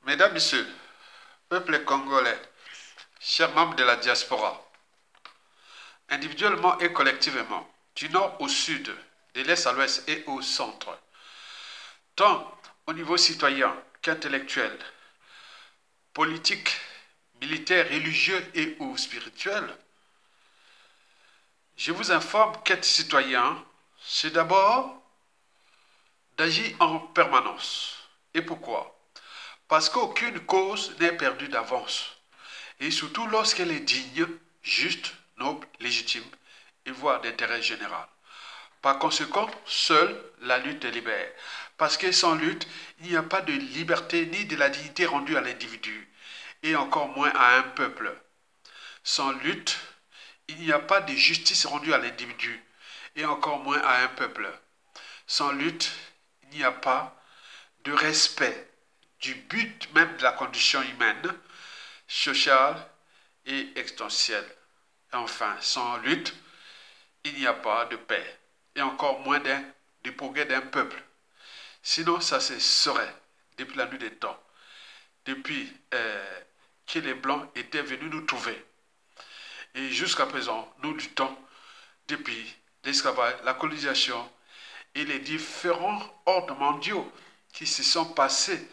Mesdames, Messieurs, peuple congolais, chers membres de la diaspora, individuellement et collectivement, du nord au sud, de l'est à l'ouest et au centre, tant au niveau citoyen qu'intellectuel, politique, militaire, religieux et ou spirituel, je vous informe qu'être citoyen, c'est d'abord d'agir en permanence. Et pourquoi? Parce qu'aucune cause n'est perdue d'avance. Et surtout lorsqu'elle est digne, juste, noble, légitime et voire d'intérêt général. Par conséquent, seule la lutte libère. Parce que sans lutte, il n'y a pas de liberté ni de la dignité rendue à l'individu, et encore moins à un peuple. Sans lutte, il n'y a pas de justice rendue à l'individu, et encore moins à un peuple. Sans lutte, il n'y a pas de respect du but même de la condition humaine, sociale et existentielle. Enfin, sans lutte, il n'y a pas de paix, et encore moins du progrès d'un peuple. Sinon, ça se serait depuis la nuit des temps, depuis que les Blancs étaient venus nous trouver. Et jusqu'à présent, nous luttons depuis l'esclavage, la colonisation et les différents ordres mondiaux qui se sont passés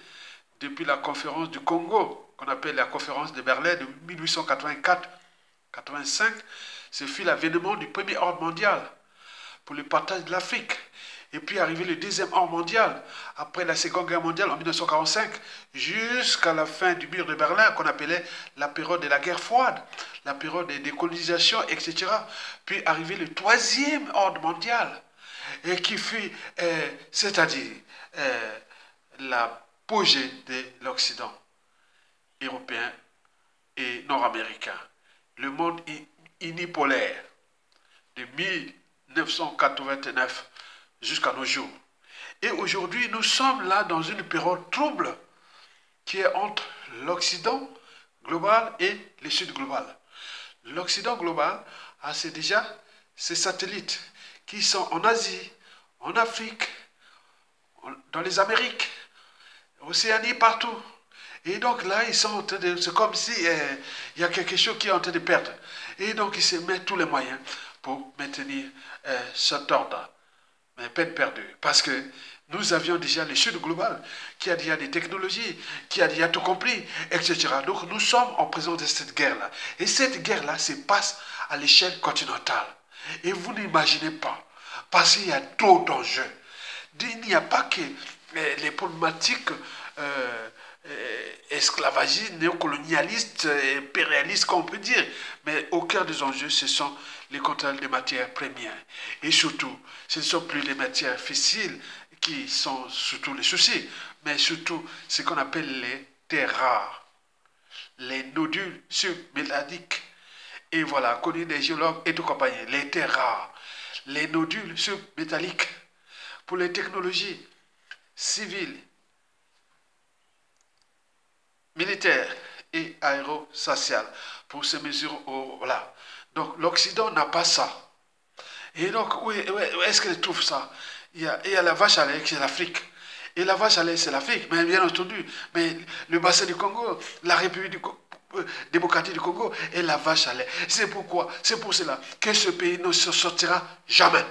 depuis la conférence du Congo, qu'on appelle la conférence de Berlin de 1884-85. Ce fut l'avènement du premier ordre mondial pour le partage de l'Afrique. Et puis arrivé le deuxième ordre mondial, après la Seconde Guerre mondiale en 1945, jusqu'à la fin du mur de Berlin, qu'on appelait la période de la guerre froide, la période des décolonisations, etc. Puis arrivé le troisième ordre mondial, et qui fut, c'est-à-dire l'apogée de l'Occident européen et nord-américain, le monde unipolaire de 1989 jusqu'à nos jours. Et aujourd'hui, nous sommes là dans une période trouble qui est entre l'Occident global et le Sud global. L'Occident global a déjà ses satellites qui sont en Asie, en Afrique, dans les Amériques, Océanie, partout. Et donc là, ils sont en train de... C'est comme si il y a quelque chose qui est en train de perdre. Et donc, ils se mettent tous les moyens pour maintenir cet ordre. Mais peine perdue. Parce que nous avions déjà le Sud global, qui a déjà des technologies, qui a déjà tout compris, etc. Donc, nous sommes en présence de cette guerre-là. Et cette guerre-là se passe à l'échelle continentale. Et vous n'imaginez pas. Parce qu'il y a trop d'enjeux. Il n'y a pas que les problématiques esclavagistes, néocolonialistes, impérialistes, qu'on peut dire. Mais au cœur des enjeux, ce sont les contrôles des matières premières. Et surtout, ce ne sont plus les matières fossiles qui sont surtout les soucis, mais surtout ce qu'on appelle les terres rares, les nodules submétalliques. Et voilà, connus des géologues et de compagnie, les terres rares, les nodules submétalliques pour les technologies civiles, militaires et aérospatiales pour ces mesures. Voilà. Donc l'Occident n'a pas ça. Et donc, où est-ce qu'elle trouve ça? Il y a la vache à lait qui est l'Afrique. Et la vache à lait, c'est l'Afrique, mais bien entendu. Mais le bassin du Congo, la République démocratique du Congo et la vache à lait. C'est pourquoi, c'est pour cela que ce pays ne se sortira jamais.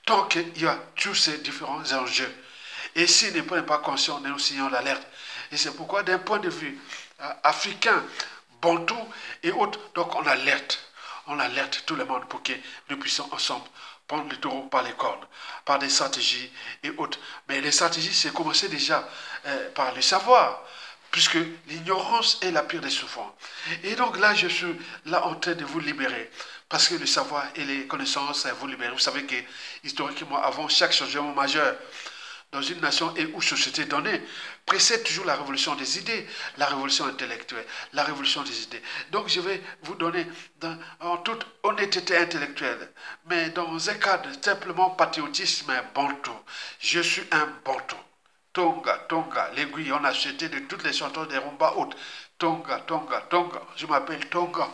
Tant qu'il y a tous ces différents enjeux. Et s'ils ne prennent pas conscience, nous signons l'alerte. Et c'est pourquoi, d'un point de vue africain, bantou et autres, donc on alerte tout le monde pour que nous puissions ensemble prendre le taureau par les cornes, par des stratégies et autres. Mais les stratégies, c'est commencer déjà par le savoir, puisque l'ignorance est la pire des souffrances. Et donc là, je suis là en train de vous libérer, parce que le savoir et les connaissances vous libèrent. Vous savez que, historiquement, avant chaque changement majeur, dans une nation et ou société donnée, précède toujours la révolution des idées, la révolution intellectuelle, la révolution des idées. Donc je vais vous donner, en toute honnêteté intellectuelle, mais dans un cadre simplement patriotisme bantou, je suis un bantou. Tonga, Tonga, l'aiguille, on a acheté de toutes les chanteurs des rumba hautes. Tonga, Tonga, Tonga, je m'appelle Tonga.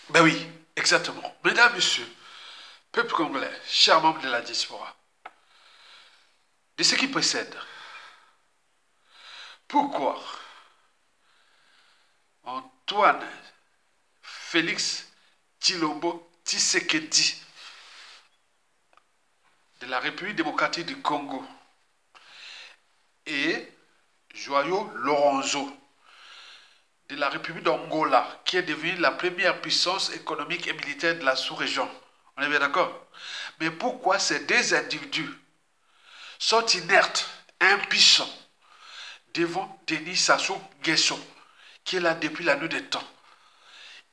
Ben oui, exactement. Mesdames, Messieurs, peuple congolais, chers membres de la diaspora, de ce qui précède, Pourquoi Antoine Félix Tshilombo Tshisekedi de la République démocratique du Congo et Joao Lorenzo de la République d'Angola, qui est devenue la première puissance économique et militaire de la sous-région. On est bien d'accord? Mais pourquoi ces deux individus sont inertes, impuissants, devant Denis Sassou Nguesso, qui est là depuis la nuit des temps?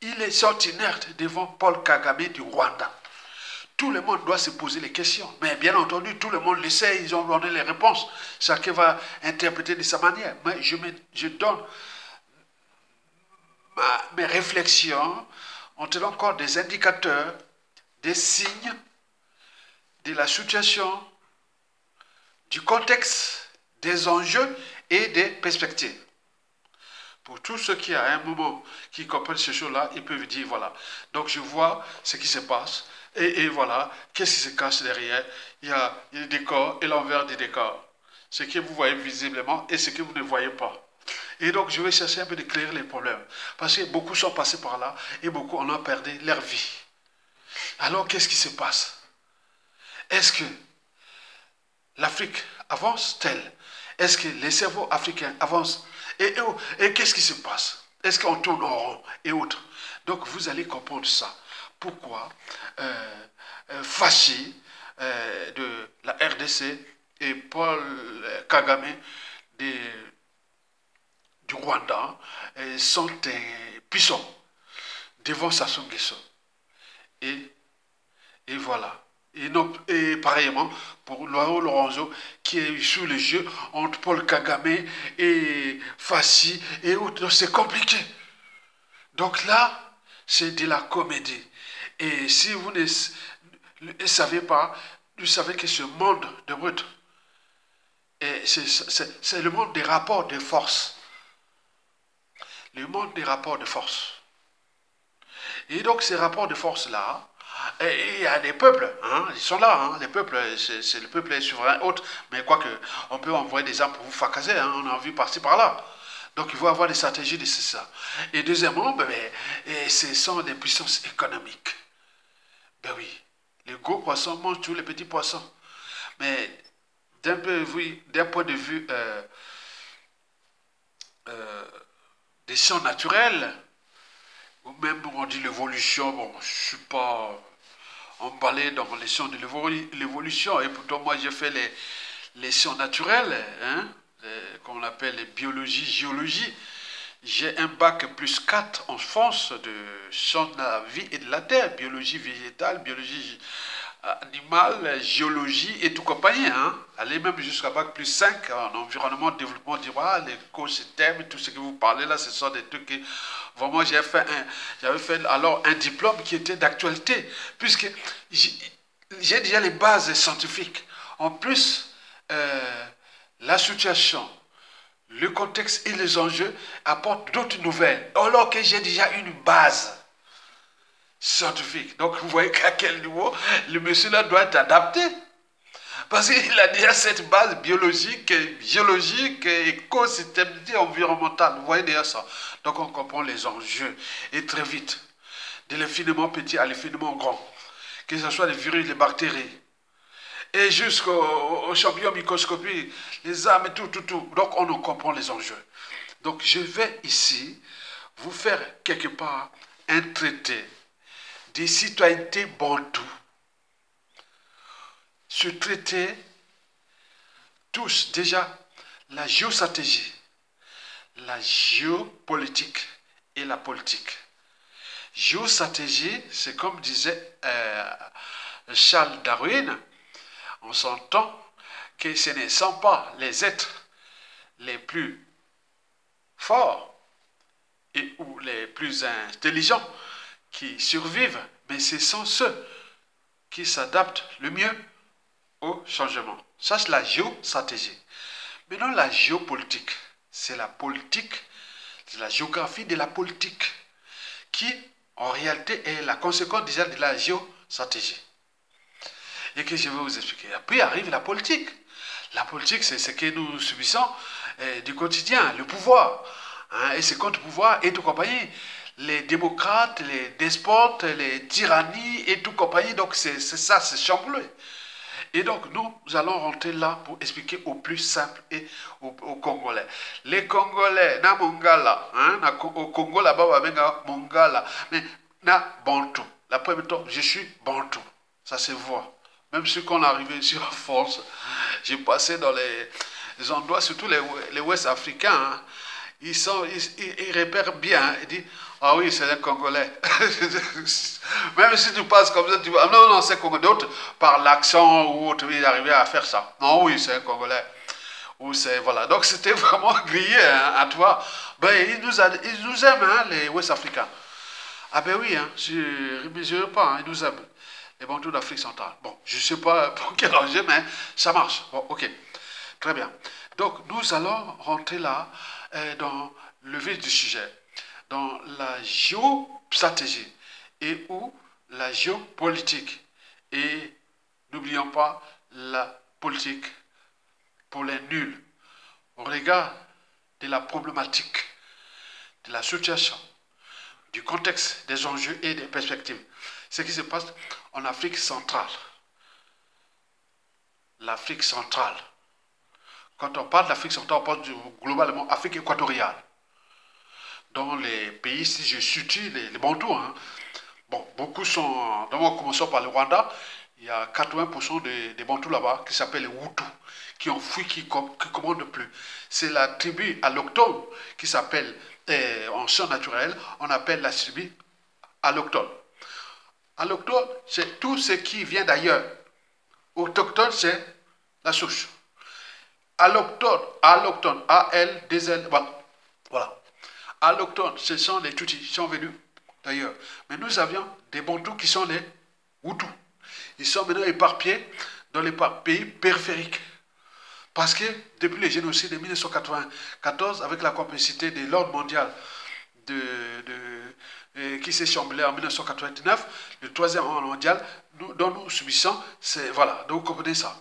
Ils sont inertes devant Paul Kagame du Rwanda. Tout le monde doit se poser les questions. Mais bien entendu, tout le monde le sait, ils ont donné les réponses. Chacun va interpréter de sa manière. Mais je donne mes réflexions en tenant compte des indicateurs, des signes, de la situation, du contexte, des enjeux et des perspectives. Pour tous ceux qui, à un moment, qui comprennent ces choses-là, ils peuvent dire, voilà. Donc, je vois ce qui se passe. Et voilà, qu'est-ce qui se cache derrière? Il y a le décor et l'envers du décor. Ce que vous voyez visiblement et ce que vous ne voyez pas. Et donc, je vais chercher un peu d'éclairer les problèmes. Parce que beaucoup sont passés par là et beaucoup en ont perdu leur vie. Alors, qu'est-ce qui se passe? Est-ce que l'Afrique avance-t-elle? Est-ce que les cerveaux africains avancent? Et qu'est-ce qui se passe? Est-ce qu'on tourne en rond et autres? Donc, vous allez comprendre ça. Pourquoi Fachi de la RDC et Paul Kagame du Rwanda sont puissants devant Sassou Nguesso. Et voilà. Et pareillement pour Joao Lorenzo qui est sous le jeu entre Paul Kagame et Fachi et autres. C'est compliqué. Donc là, c'est de la comédie. Et si vous ne savez pas, vous savez que ce monde de brut, c'est le monde des rapports de force. Le monde des rapports de force. Et donc ces rapports de force-là, il y a des peuples, hein, ils sont là, hein, les peuples, c'est le peuple est souverain, autre, mais quoique, on peut envoyer des armes pour vous fracasser, hein, on a vu par-ci par-là. Donc il faut avoir des stratégies de ça. Et deuxièmement, ce sont des puissances économiques. Ben oui, les gros poissons mangent tous les petits poissons. Mais d'un point de vue des sciences naturelles, ou même on dit l'évolution, bon, je ne suis pas emballé dans les sciences de l'évolution, et pourtant moi j'ai fait les sciences naturelles, hein, qu'on appelle les biologie, géologie. J'ai un bac plus 4 en France de sciences de la vie et de la terre, biologie végétale, biologie animale, géologie et tout compagnie. Hein. Allez même jusqu'à bac plus 5 en environnement, développement durable, l'écosystème, tout ce que vous parlez là, ce sont des trucs que vraiment j'avais fait alors un diplôme qui était d'actualité, puisque j'ai déjà les bases scientifiques. En plus, la situation, le contexte et les enjeux apportent d'autres nouvelles, alors que j'ai déjà une base scientifique. Donc vous voyez qu'à quel niveau le monsieur là doit être adapté. Parce qu'il a déjà cette base biologique, géologique, écosystème environnemental. Vous voyez déjà ça. Donc on comprend les enjeux. Et très vite, de l'infiniment petit à l'infiniment grand. Que ce soit les virus, les bactéries. Et jusqu'aux champignons microscopiques, les âmes et tout. Donc on en comprend les enjeux. Donc je vais ici vous faire quelque part un traité des citoyennetés bantoues. Ce traité touche déjà la géostratégie, la géopolitique et la politique. Géostratégie, c'est comme disait Charles Darwin, on s'entend que ce ne sont pas les êtres les plus forts et ou les plus intelligents qui survivent, mais ce sont ceux qui s'adaptent le mieux au changement. Ça, c'est la géostratégie. Maintenant, la géopolitique, c'est la politique, c'est la géographie de la politique, qui, en réalité, est la conséquence déjà de la géostratégie. Et que je vais vous expliquer. Puis arrive la politique. La politique, c'est ce que nous subissons du quotidien, le pouvoir. Hein, et ces contre-pouvoirs et tout compagnie. Les démocrates, les despotes, les tyrannies et tout compagnie. Donc c'est ça, c'est chamboulé. Et donc, nous allons rentrer là pour expliquer au plus simple et aux Congolais. Les Congolais, na Mongala, hein, au Congo là-bas, on Mongala, mais na Bantou. La première temps, je suis Bantou. Ça se voit. Même si on est arrivé ici en France, j'ai passé dans les endroits, surtout les Ouest africains, hein, ils repèrent bien, hein, ils disent, ah oui, c'est un Congolais. Même si tu passes comme ça, tu vois, non, non, c'est Congolais. D'autres, par l'accent ou autre, ils arrivaient à faire ça. Non, oui, c'est un Congolais. Ou c'est, voilà. Donc c'était vraiment grillé, hein, à toi. Ben, ils nous aiment, hein, les Ouest Africains. Ah ben oui, hein, je ne mesure pas, hein, ils nous aiment. Les Bantous d'Afrique centrale. Bon, je ne sais pas pour quel enjeu, mais ça marche. Bon, ok. Très bien. Donc, nous allons rentrer là, dans le vif du sujet, dans la géostratégie et ou la géopolitique. Et n'oublions pas la politique pour les nuls. Au regard de la problématique, de la situation, du contexte, des enjeux et des perspectives. Ce qui se passe en Afrique centrale. L'Afrique centrale. Quand on parle d'Afrique centrale, on parle globalement Afrique équatoriale. Dans les pays, si je situe les Bantous, hein, bon, beaucoup sont, d'abord commençons par le Rwanda, il y a 80% des Bantous là-bas qui s'appellent les Hutus, qui ont fui, qui ne commandent plus. C'est la tribu allochtone qui s'appelle, en son naturel, on appelle la tribu allochtone. Allochtone, c'est tout ce qui vient d'ailleurs. Autochtone, c'est la souche. Allochtone, A-L-D-L, voilà. Allochtones, ce sont les Tutsis, qui sont venus d'ailleurs. Mais nous avions des Bantous qui sont les Hutus. Ils sont maintenant éparpillés dans les pays périphériques. Parce que depuis le génocide de 1994, avec la complicité de l'ordre mondial qui s'est chamboulé en 1999, le troisième ordre mondial, dont nous subissons, c'est, voilà, donc vous comprenez ça.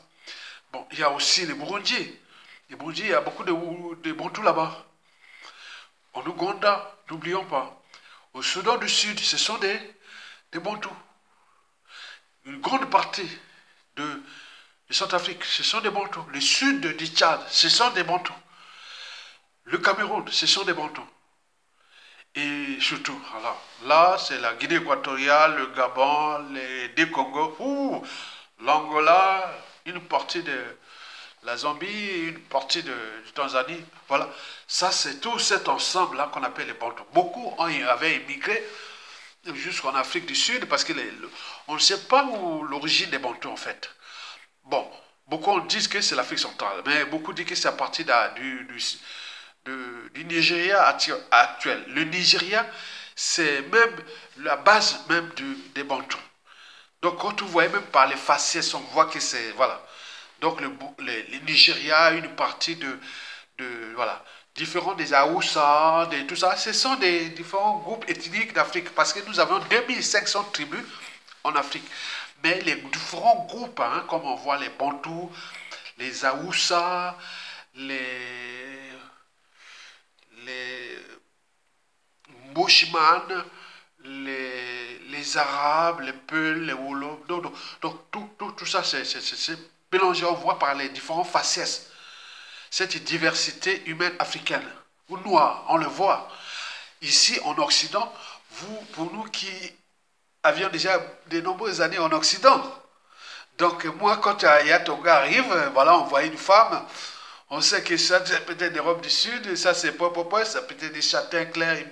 Bon, il y a aussi les Burundis. Les Burundis, il y a beaucoup de Bantous là-bas. En Ouganda, n'oublions pas. Au Soudan du Sud, ce sont des Bantous. Une grande partie de Centrafrique, ce sont des Bantous. Le sud du Tchad, ce sont des Bantous. Le Cameroun, ce sont des Bantous. Et surtout, alors, là, c'est la Guinée équatoriale, le Gabon, les deux Congos, l'Angola, une partie de la Zambie, une partie de Tanzanie. Voilà, ça c'est tout cet ensemble-là qu'on appelle les Bantous. Beaucoup avaient immigré jusqu'en Afrique du Sud parce qu'on ne sait pas où l'origine des Bantous en fait. Bon, beaucoup disent que c'est l'Afrique centrale, mais beaucoup disent que c'est à partir du Nigeria actuel. Le Nigeria, c'est même la base même des Bantous. Donc quand vous voyez même par les faciès, on voit que c'est, voilà. Donc le Nigeria, une partie voilà, différents des Aoussa, tout ça, ce sont des différents groupes ethniques d'Afrique, parce que nous avons 2500 tribus en Afrique. Mais les différents groupes, hein, comme on voit les Bantous, les Aoussa, les Moshiman, les Arabes, les Peuls, les Wolofs, donc tout ça, c'est mélangé, on voit par les différents faciès. Cette diversité humaine africaine, ou noire, on le voit. Ici, en Occident, pour nous qui avions déjà de nombreuses années en Occident, donc moi, quand Yatonga arrive, voilà, on voit une femme, on sait que ça, c'est peut-être des robes du Sud, ça, c'est ça peut être des châtains clairs,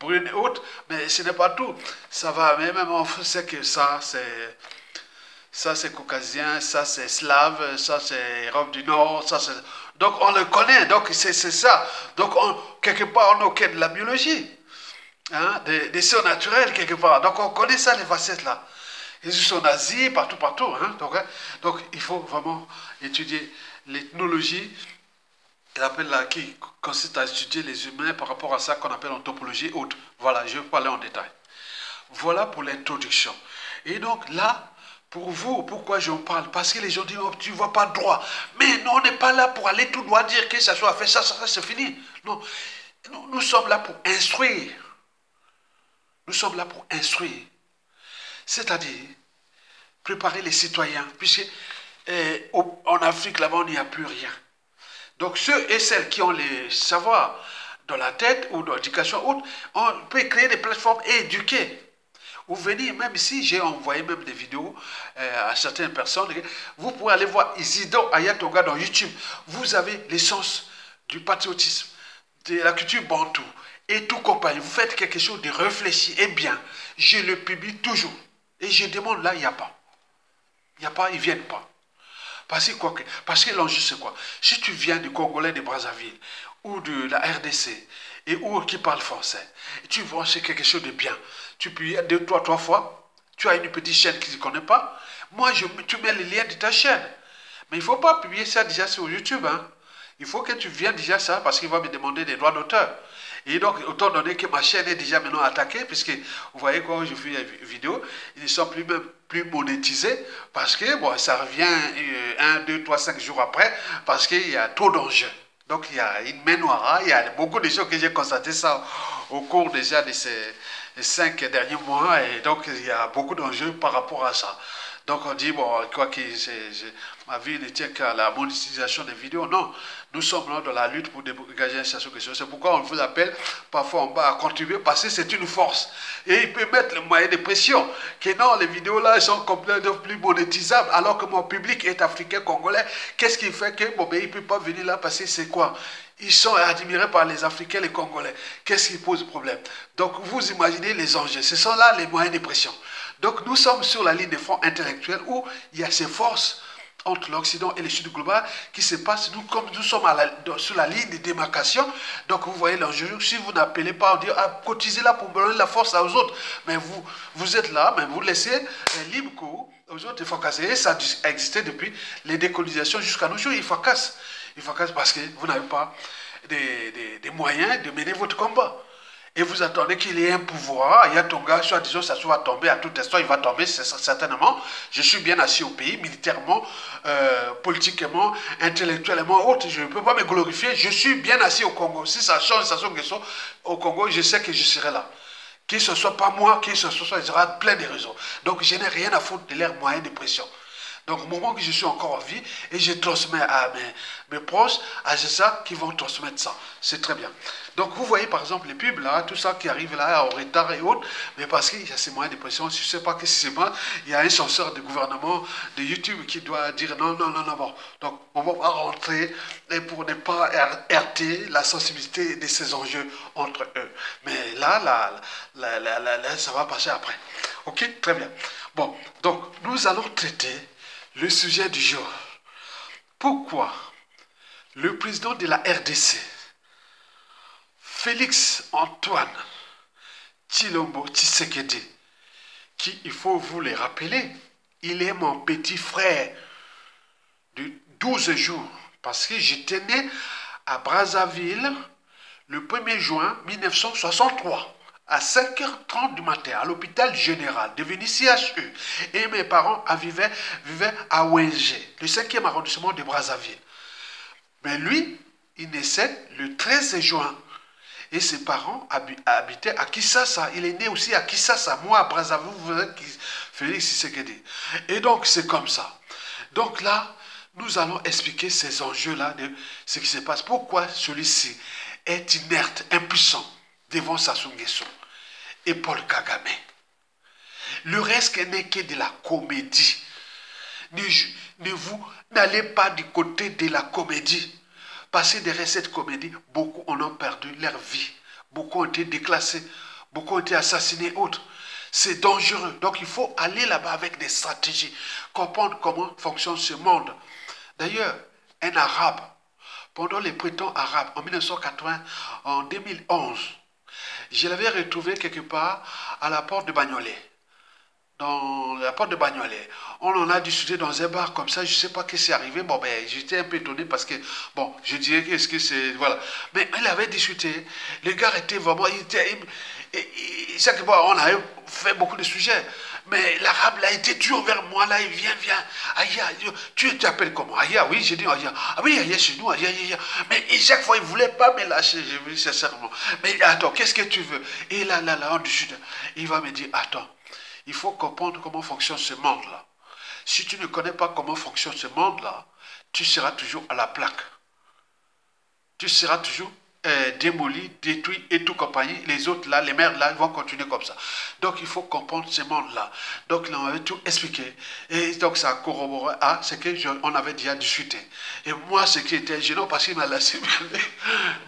brunes et autres, mais ce n'est pas tout. Ça va, mais même on sait que ça, c'est caucasien, ça c'est slave, ça c'est Europe du Nord, ça c'est... Donc on le connaît, donc c'est ça. Donc quelque part on est au quai de la biologie, hein, des sciences naturelles quelque part. Donc on connaît ça, les facettes là. Ils sont en Asie, partout. Hein, donc il faut vraiment étudier l'ethnologie qui consiste à étudier les humains par rapport à ça qu'on appelle anthropologie haute. Voilà, je vais parler en détail. Voilà pour l'introduction. Et donc là, Pour vous, pourquoi j'en parle? Parce que les gens disent, oh, tu ne vois pas droit. Mais non, on n'est pas là pour aller tout droit dire que ça soit fait, ça c'est fini. Non, nous sommes là pour instruire. Nous sommes là pour instruire. C'est-à-dire, préparer les citoyens. Puisque en Afrique, là-bas, il n'y a plus rien. Donc, ceux et celles qui ont les savoirs dans la tête ou dans l'éducation haute, on peut créer des plateformes et éduquer. Vous venez, même ici, j'ai envoyé même des vidéos à certaines personnes. Vous pouvez aller voir Isidore Ayatonga dans YouTube. Vous avez l'essence du patriotisme, de la culture bantou et tout compagnie. Vous faites quelque chose de réfléchi et bien. Je le publie toujours. Et je demande là, il n'y a pas. Il n'y a pas, ils ne viennent pas. Parce que l'enjeu, c'est quoi? Si tu viens du Congolais de Brazzaville ou de la RDC ou qui parle français, et tu vois c'est quelque chose de bien, tu peux y aller 2, 3 fois, tu as une petite chaîne qui ne connaît pas, tu mets les liens de ta chaîne. Mais il ne faut pas publier ça déjà sur YouTube. Hein. Il faut que tu viennes déjà ça parce qu'il va me demander des droits d'auteur. Et donc, autant donné que ma chaîne est déjà maintenant attaquée, puisque vous voyez quand je fais une vidéo, ils ne sont plus monétisés parce que bon, ça revient 1, 2, 3, 5 jours après parce qu'il y a trop d'enjeux. Donc, il y a une main noire, il y a beaucoup de choses que j'ai constaté ça au cours déjà de ces 5 derniers mois. Et donc, il y a beaucoup d'enjeux par rapport à ça. Donc on dit, bon, quoi que ma vie ne tient qu'à la monétisation des vidéos. Non, nous sommes là dans la lutte pour dégager une situation question. C'est pourquoi on vous appelle parfois en bas à contribuer, parce que c'est une force. Et il peut mettre le moyen de pression, que non, les vidéos là sont complètement plus monétisables, alors que mon public est africain, congolais. Qu'est-ce qui fait que, bon, ben, il ne peut pas venir là, parce que c'est quoi? Ils sont admirés par les Africains, les Congolais. Qu'est-ce qui pose problème? Donc, vous imaginez les enjeux. Ce sont là les moyens de pression. Donc, nous sommes sur la ligne de front intellectuel où il y a ces forces entre l'Occident et le Sud global qui se passent. Comme nous sommes sur la ligne de démarcation, donc vous voyez l'enjeu. Si vous n'appelez pas, on dit cotisez là pour donner la force aux autres. Mais vous êtes là, mais vous laissez libre cours aux autres. Il faut casser. Et ça a existé depuis les décolonisations jusqu'à nos jours. Il faut casser. Il faut casser parce que vous n'avez pas des moyens de mener votre combat. Et vous attendez qu'il y ait un pouvoir, il y a Tonga, soit disons, ça soit tombé à tout instant, il va tomber certainement. Je suis bien assis au pays, militairement, politiquement, intellectuellement, autre. Je ne peux pas me glorifier, je suis bien assis au Congo. Si ça change, au Congo, je sais que je serai là. Que ce ne soit pas moi, que ce soit, il y aura plein de raisons. Donc je n'ai rien à foutre de leurs moyens de pression. Donc, au moment que je suis encore en vie, et je transmets à mes proches, à ça qui vont transmettre ça. C'est très bien. Donc, vous voyez, par exemple, les pubs, là, tout ça qui arrive là, en retard et autres, mais parce qu'il y a ces moyens de pression, je ne sais pas ce que c'est moi, il y a un censeur du gouvernement de YouTube qui doit dire non, non, non, non, bon. Donc, on va pas rentrer pour ne pas heurter la sensibilité de ces enjeux entre eux. Mais là, ça va passer après. Ok, très bien. Bon, donc, nous allons traiter le sujet du jour. Pourquoi le président de la RDC, Félix Antoine Tshilombo Tshisekedi, qui, il faut vous le rappeler, il est mon petit frère de 12 jours, parce que j'étais né à Brazzaville le 1er juin 1963. À 5h30 du matin, à l'hôpital général, devenu CHU. Et mes parents vivaient à Wenge, le 5e arrondissement de Brazzaville. Mais lui, il naissait le 13 juin. Et ses parents habitaient à Kisasa. Il est né aussi à Kisasa. Moi, à Brazzaville, vous voyez Félix Tshisekedi. Et donc, c'est comme ça. Donc là, nous allons expliquer ces enjeux-là de ce qui se passe. Pourquoi celui-ci est inerte, impuissant devant Sassou Nguesso et Paul Kagame. Le reste n'est que de la comédie. Vous n'allez pas du côté de la comédie. Parce que derrière cette comédie, beaucoup en ont perdu leur vie. Beaucoup ont été déclassés. Beaucoup ont été assassinés, autres. C'est dangereux. Donc il faut aller là-bas avec des stratégies. Comprendre comment fonctionne ce monde. D'ailleurs, un arabe, pendant les printemps arabes, en 1980, en 2011, je l'avais retrouvé quelque part à la porte de Bagnolet. dans la porte de Bagnolet. On en a discuté dans un bar comme ça, je ne sais pas ce qui s'est arrivé. Bon, ben, j'étais un peu étonné parce que, bon, je dirais qu'est-ce que c'est, voilà. Mais il avait discuté, le gars était vraiment, chaque fois, on avait fait beaucoup de sujets. Mais l'arabe, là, était toujours vers moi, là, il vient, Aya, tu t'appelles comment? Aya, oui, j'ai dit Aya. Ah oui, Aya, chez nous, Aya. Mais et chaque fois, il ne voulait pas me lâcher, je veux dire sincèrement. Mais attends, qu'est-ce que tu veux? Et là, on discute. Il va me dire, attends. Il faut comprendre comment fonctionne ce monde-là. Si tu ne connais pas comment fonctionne ce monde-là, tu seras toujours à la plaque. Tu seras toujours démoli, détruit et tout compagnie. Les autres là, les mères là, ils vont continuer comme ça. Donc il faut comprendre ce monde-là. Donc là, on avait tout expliqué. Et donc ça a corroboré à ce qu'on avait déjà discuté. Et moi, ce qui était gênant, parce qu'il m'a laissé.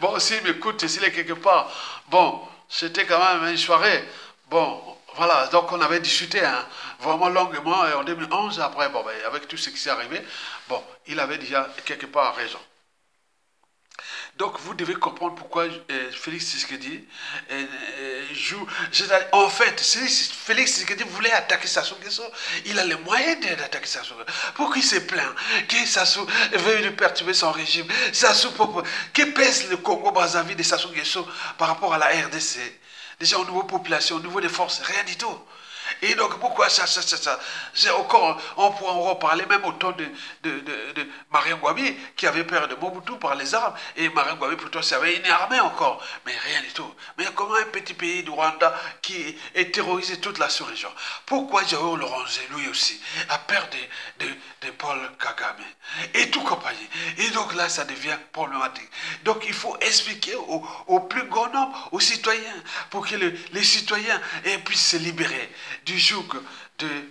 Bon, s'il m'écoute, s'il est quelque part, bon, c'était quand même une soirée. Bon, voilà, donc on avait discuté vraiment longuement et en 2011, après, bon, ben, avec tout ce qui s'est arrivé, bon, il avait déjà quelque part raison. Donc vous devez comprendre pourquoi Félix Tshisekedi joue. En fait, Félix Tshisekedi voulait attaquer Sassou Nguesso, il a les moyens d'attaquer Sassou Nguesso. Pourquoi il s'est plaint que Sassou veuille lui perturber son régime? Sassou, que pèse le Congo-Brazzaville de Sassou Nguesso par rapport à la RDC? Déjà au niveau population, au niveau des forces, rien du tout. Et donc pourquoi ça c'est encore, on pourra en reparler même au temps de Marien Ngouabi qui avait peur de Mobutu par les armes, et Marien Ngouabi plutôt s'avait une armée encore, mais rien du tout. Mais comment un petit pays du Rwanda qui est terrorisé toute la sous-région? Pourquoi Joao Lorenze, lui aussi, a peur de Paul Kagame et tout compagnie? Et donc là ça devient problématique. Donc il faut expliquer au plus grand nombre, aux citoyens, pour que les citoyens puissent se libérer du joug du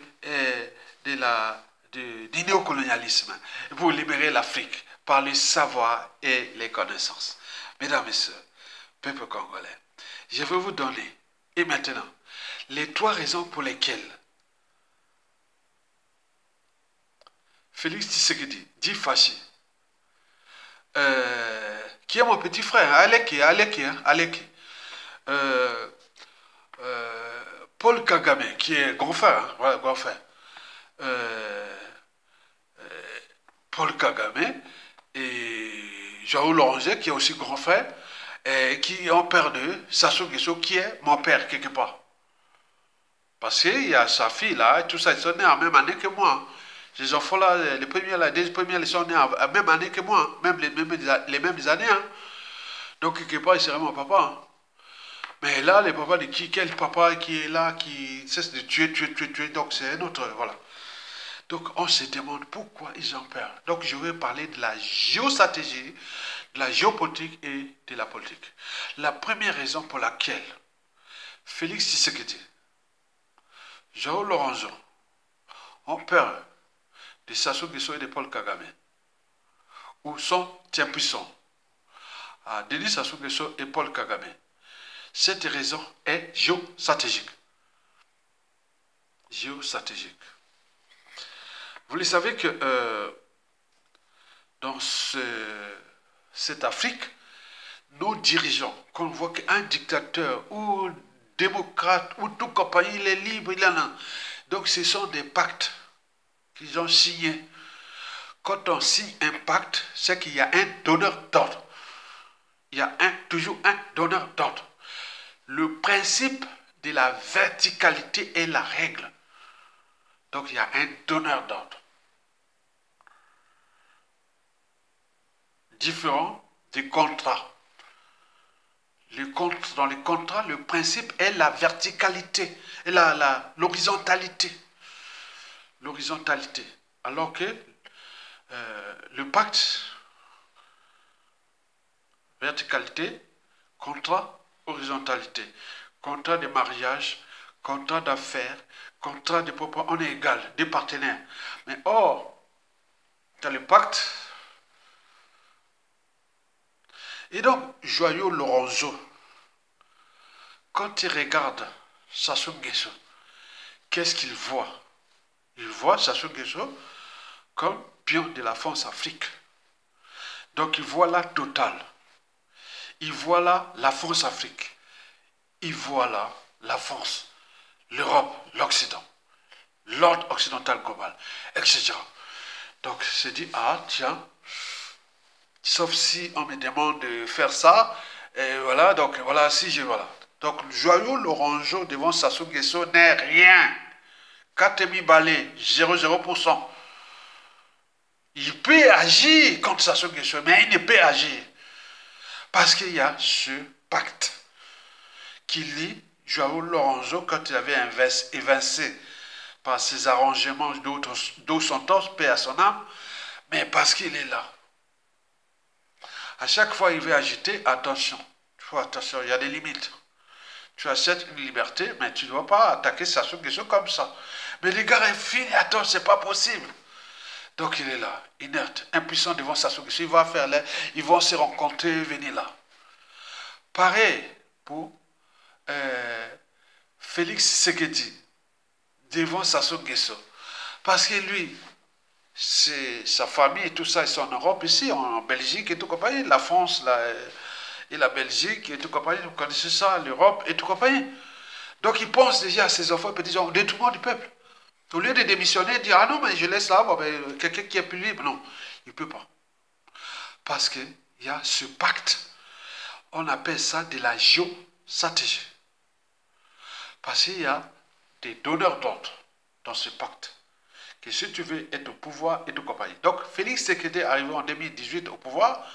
néocolonialisme, pour libérer l'Afrique par le savoir et les connaissances. Mesdames et sœurs, peuple congolais, je vais vous donner, et maintenant, les 3 raisons pour lesquelles Félix Tshisekedi, dit Fachi, qui est mon petit frère, Aleki, Paul Kagame, qui est grand frère, hein, ouais, grand frère. Paul Kagame et Joao Lorenze, qui est aussi grand frère, et qui ont père de Sassou Nguesso, qui est mon père quelque part. Parce qu'il y a sa fille là, et tout ça, ils sont nés en même année que moi. Ces enfants-là, les deux premiers, ils sont nés en la même année que moi, même les mêmes années. Hein. Donc quelque part, il serait mon papa. Hein. Mais là, les papas de qui? Quel papa qui est là, qui cesse de tuer, donc c'est un autre, voilà. Donc on se demande pourquoi ils ont peur. Donc je vais parler de la géostratégie, de la géopolitique et de la politique. La première raison pour laquelle Félix Tshisekedi, Joao Lorenzo ont peur de Sassou Nguesso et de Paul Kagame, ou sont impuissants à Denis Sassou Nguesso et Paul Kagame. Cette raison est géostratégique. Géostratégique. Vous le savez que dans cette Afrique, nos dirigeants, quand on voit qu'un dictateur ou démocrate ou tout compagnie, il est libre, il en a. Donc ce sont des pactes qu'ils ont signés. Quand on signe un pacte, c'est qu'il y a un donneur d'ordre. Il y a toujours un donneur d'ordre. Le principe de la verticalité est la règle. Donc il y a un donneur d'ordre. Différent des contrats. Dans les contrats, le principe est la verticalité, et l'horizontalité. L'horizontalité. Alors que le pacte, verticalité, contrat, horizontalité. Contrat de mariage, contrat d'affaires, contrat de propos, on est égal, des partenaires. Mais or, dans le pacte, et donc, Joao Lorenzo, quand il regarde Sassou Nguesso, qu'est-ce qu'il voit? Il voit Sassou Nguesso comme pion de la France Afrique. Donc il voit là Total. Il voit là la France Afrique. Il voit là la France, l'Europe, l'Occident. l'ordre occidental global, etc. Donc, c'est dit, ah, tiens, sauf si on me demande de faire ça, et voilà, donc voilà, si je, voilà. Donc, Joyeux Lorenzo devant Sassou Nguesso n'est rien. 4000 balais, 0,0%. Il peut agir contre Sassou Nguesso, mais il ne peut agir. Parce qu'il y a ce pacte qui lie Joao Lorenzo quand il avait évincé par ses arrangements d'eau Santos, paix à son âme, mais parce qu'il est là. À chaque fois qu'il veut agiter, attention. Attention, il y a des limites. Tu achètes une liberté, mais tu ne dois pas attaquer Sassou Nguesso comme ça. Mais les gars, fini, attends, c'est pas possible. Donc il est là, inerte, impuissant devant Sassou Nguesso. Ils vont se rencontrer, venir là. Pareil pour Félix Tshisekedi devant Sassou Nguesso. Parce que lui, c'est sa famille et tout ça, ils sont en Europe, ici, en Belgique et tout compagnie, la France et la Belgique et tout compagnie, vous connaissez ça, l'Europe et tout compagnie. Donc il pense déjà à ses enfants, petits enfants, au détriment du peuple. Au lieu de démissionner, dire ah non, mais je laisse là, bon, ben, quelqu'un qui est plus libre. Non, il ne peut pas. Parce qu'il y a ce pacte. On appelle ça de la géostratégie. Parce qu'il y a des donneurs d'ordre dans ce pacte. Que si tu veux être au pouvoir et tout compagnie. Donc, Félix Tshisekedi est arrivé en 2018 au pouvoir,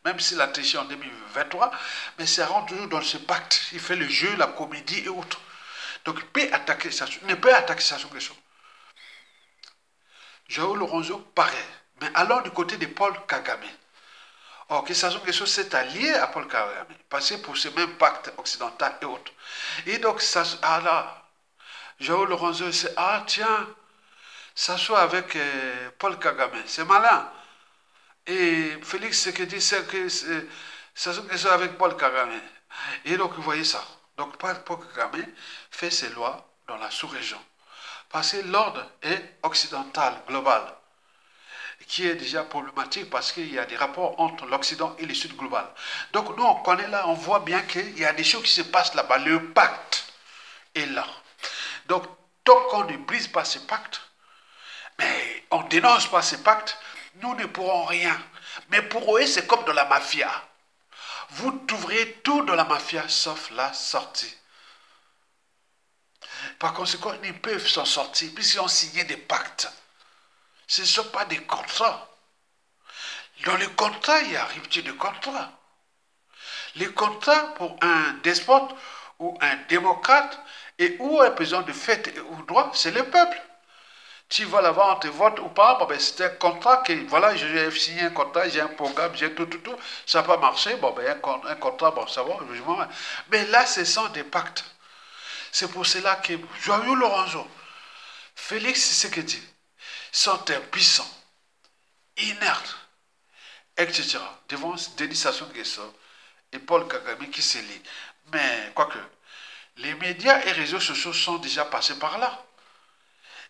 même s'il a triché en 2023, mais ça rentre toujours dans ce pacte. Il fait le jeu, la comédie et autres. Donc, il peut attaquer Sassou, ne peut attaquer Sassou Nguesso. Joao Lorenzo, pareil. Mais alors du côté de Paul Kagame. Or, que Sassou Nguesso s'est allié à Paul Kagame, passé pour ce même pacte occidental et autres. Et donc, ah là, Joao Lorenzo, c'est, ah tiens, Sassou avec Paul Kagame, c'est malin. Et Félix Tshisekedi, c'est que Sassou Nguesso avec Paul Kagame. Et donc, vous voyez ça. Donc, Paul Kagame fait ses lois dans la sous-région. Parce que l'ordre est occidental, global, qui est déjà problématique parce qu'il y a des rapports entre l'Occident et le Sud global. Donc nous, on connaît là, on voit bien qu'il y a des choses qui se passent là-bas. Le pacte est là. Donc, tant qu'on ne brise pas ce pacte, mais on ne dénonce pas ce pacte, nous ne pourrons rien. Mais pour eux, c'est comme dans la mafia. Vous trouverez tout dans la mafia sauf la sortie. Par conséquent, ils peuvent s'en sortir puisqu'ils ont signé des pactes. Ce ne sont pas des contrats. Dans les contrats, il y a rupture de contrat. Les contrats pour un despote ou un démocrate et ou un président de fait ou droit, c'est le peuple. Tu vas là-bas, on te vote ou pas, bon, ben, c'est un contrat que, voilà, j'ai signé un contrat, j'ai un programme, j'ai tout, ça n'a pas marché, bon, ben, un contrat, bon, ça va, mais là, ce sont des pactes. C'est pour cela que Joyeux Lorenzo, Félix Tshisekedi sont impuissants, inertes, etc. devant Denis Sassou Nguesso et Paul Kagame qui se lient. Mais quoique, les médias et réseaux sociaux sont déjà passés par là.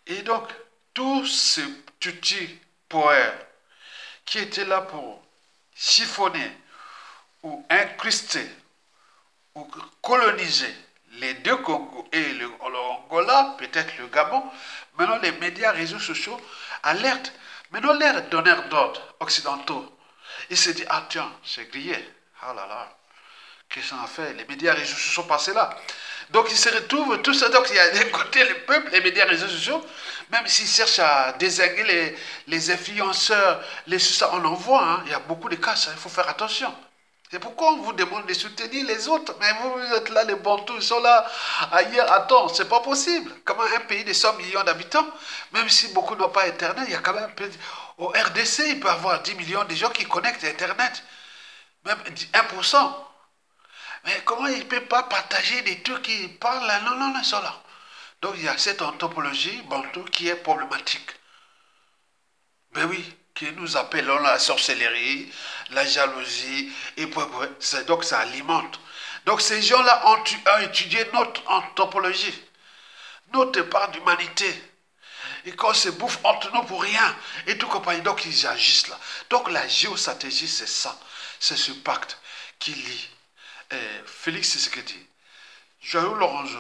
Et donc, tous ces tutis poètes qui étaient là pour chiffonner ou incruster ou coloniser les deux Congos et l'Angola, peut-être le Gabon, maintenant les médias, réseaux sociaux alertent. Maintenant les donneurs d'ordre occidentaux, ils se disent, ah tiens, c'est grillé. Ah là là, qu'est-ce qu'on a fait? Les médias, réseaux sociaux sont passés là. Donc ils se retrouvent, tout ça, donc il y a d'un côté le peuple, les médias, réseaux sociaux, même s'ils cherchent à désinguer les influenceurs, on en voit, hein, il y a beaucoup de cas, ça, il faut faire attention. C'est pourquoi on vous demande de soutenir les autres. Mais vous êtes là, les Bantous, ils sont là ailleurs. Attends, c'est pas possible. Comment un pays de 100 millions d'habitants, même si beaucoup n'ont pas Internet, il y a quand même... Au RDC, il peut y avoir 10 millions de gens qui connectent Internet. Même 1%. Mais comment il ne peut pas partager des trucs qui parlent là? Non, non, non, ils sont là. Donc il y a cette anthropologie Bantou qui est problématique. Ben oui, que nous appelons la sorcellerie, la jalousie, et donc ça alimente. Donc ces gens-là ont étudié notre anthropologie, notre part d'humanité. Et quand se bouffent entre nous pour rien, et tout compagnie, donc ils agissent là. Donc la géostratégie, c'est ça. C'est ce pacte qui lie Félix Tshisekedi, Joyeux Lorenzo,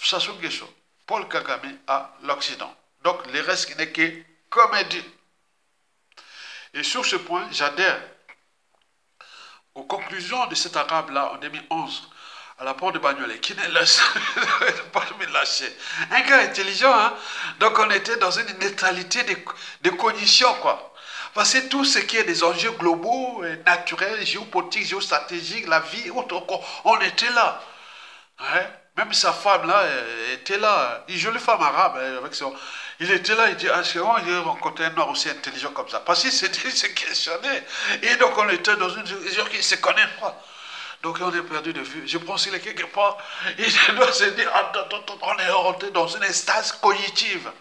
Sassou Nguesso Paul Kagame à l'Occident. Donc, le reste qui n'est que comédie. Et sur ce point, j'adhère aux conclusions de cet arabe-là en 2011, à la porte de Bagnolet, qui n'est pas me lâcher. Un gars intelligent, hein? Donc on était dans une neutralité de cognition, quoi. Parce que tout ce qui est des enjeux globaux, naturels, géopolitiques, géostratégiques, la vie, on était là. Hein? Même sa femme là était là, une jolie femme arabe, avec son... Il était là, il dit, ah, c'est bon, il a rencontré un noir aussi intelligent comme ça. Parce qu'il s'est questionné. Et donc on était dans une région qui ne se connaît pas. Donc on est perdu de vue. Je pense qu'il est quelque part. Il doit se dire, on est rentré dans une instance cognitive.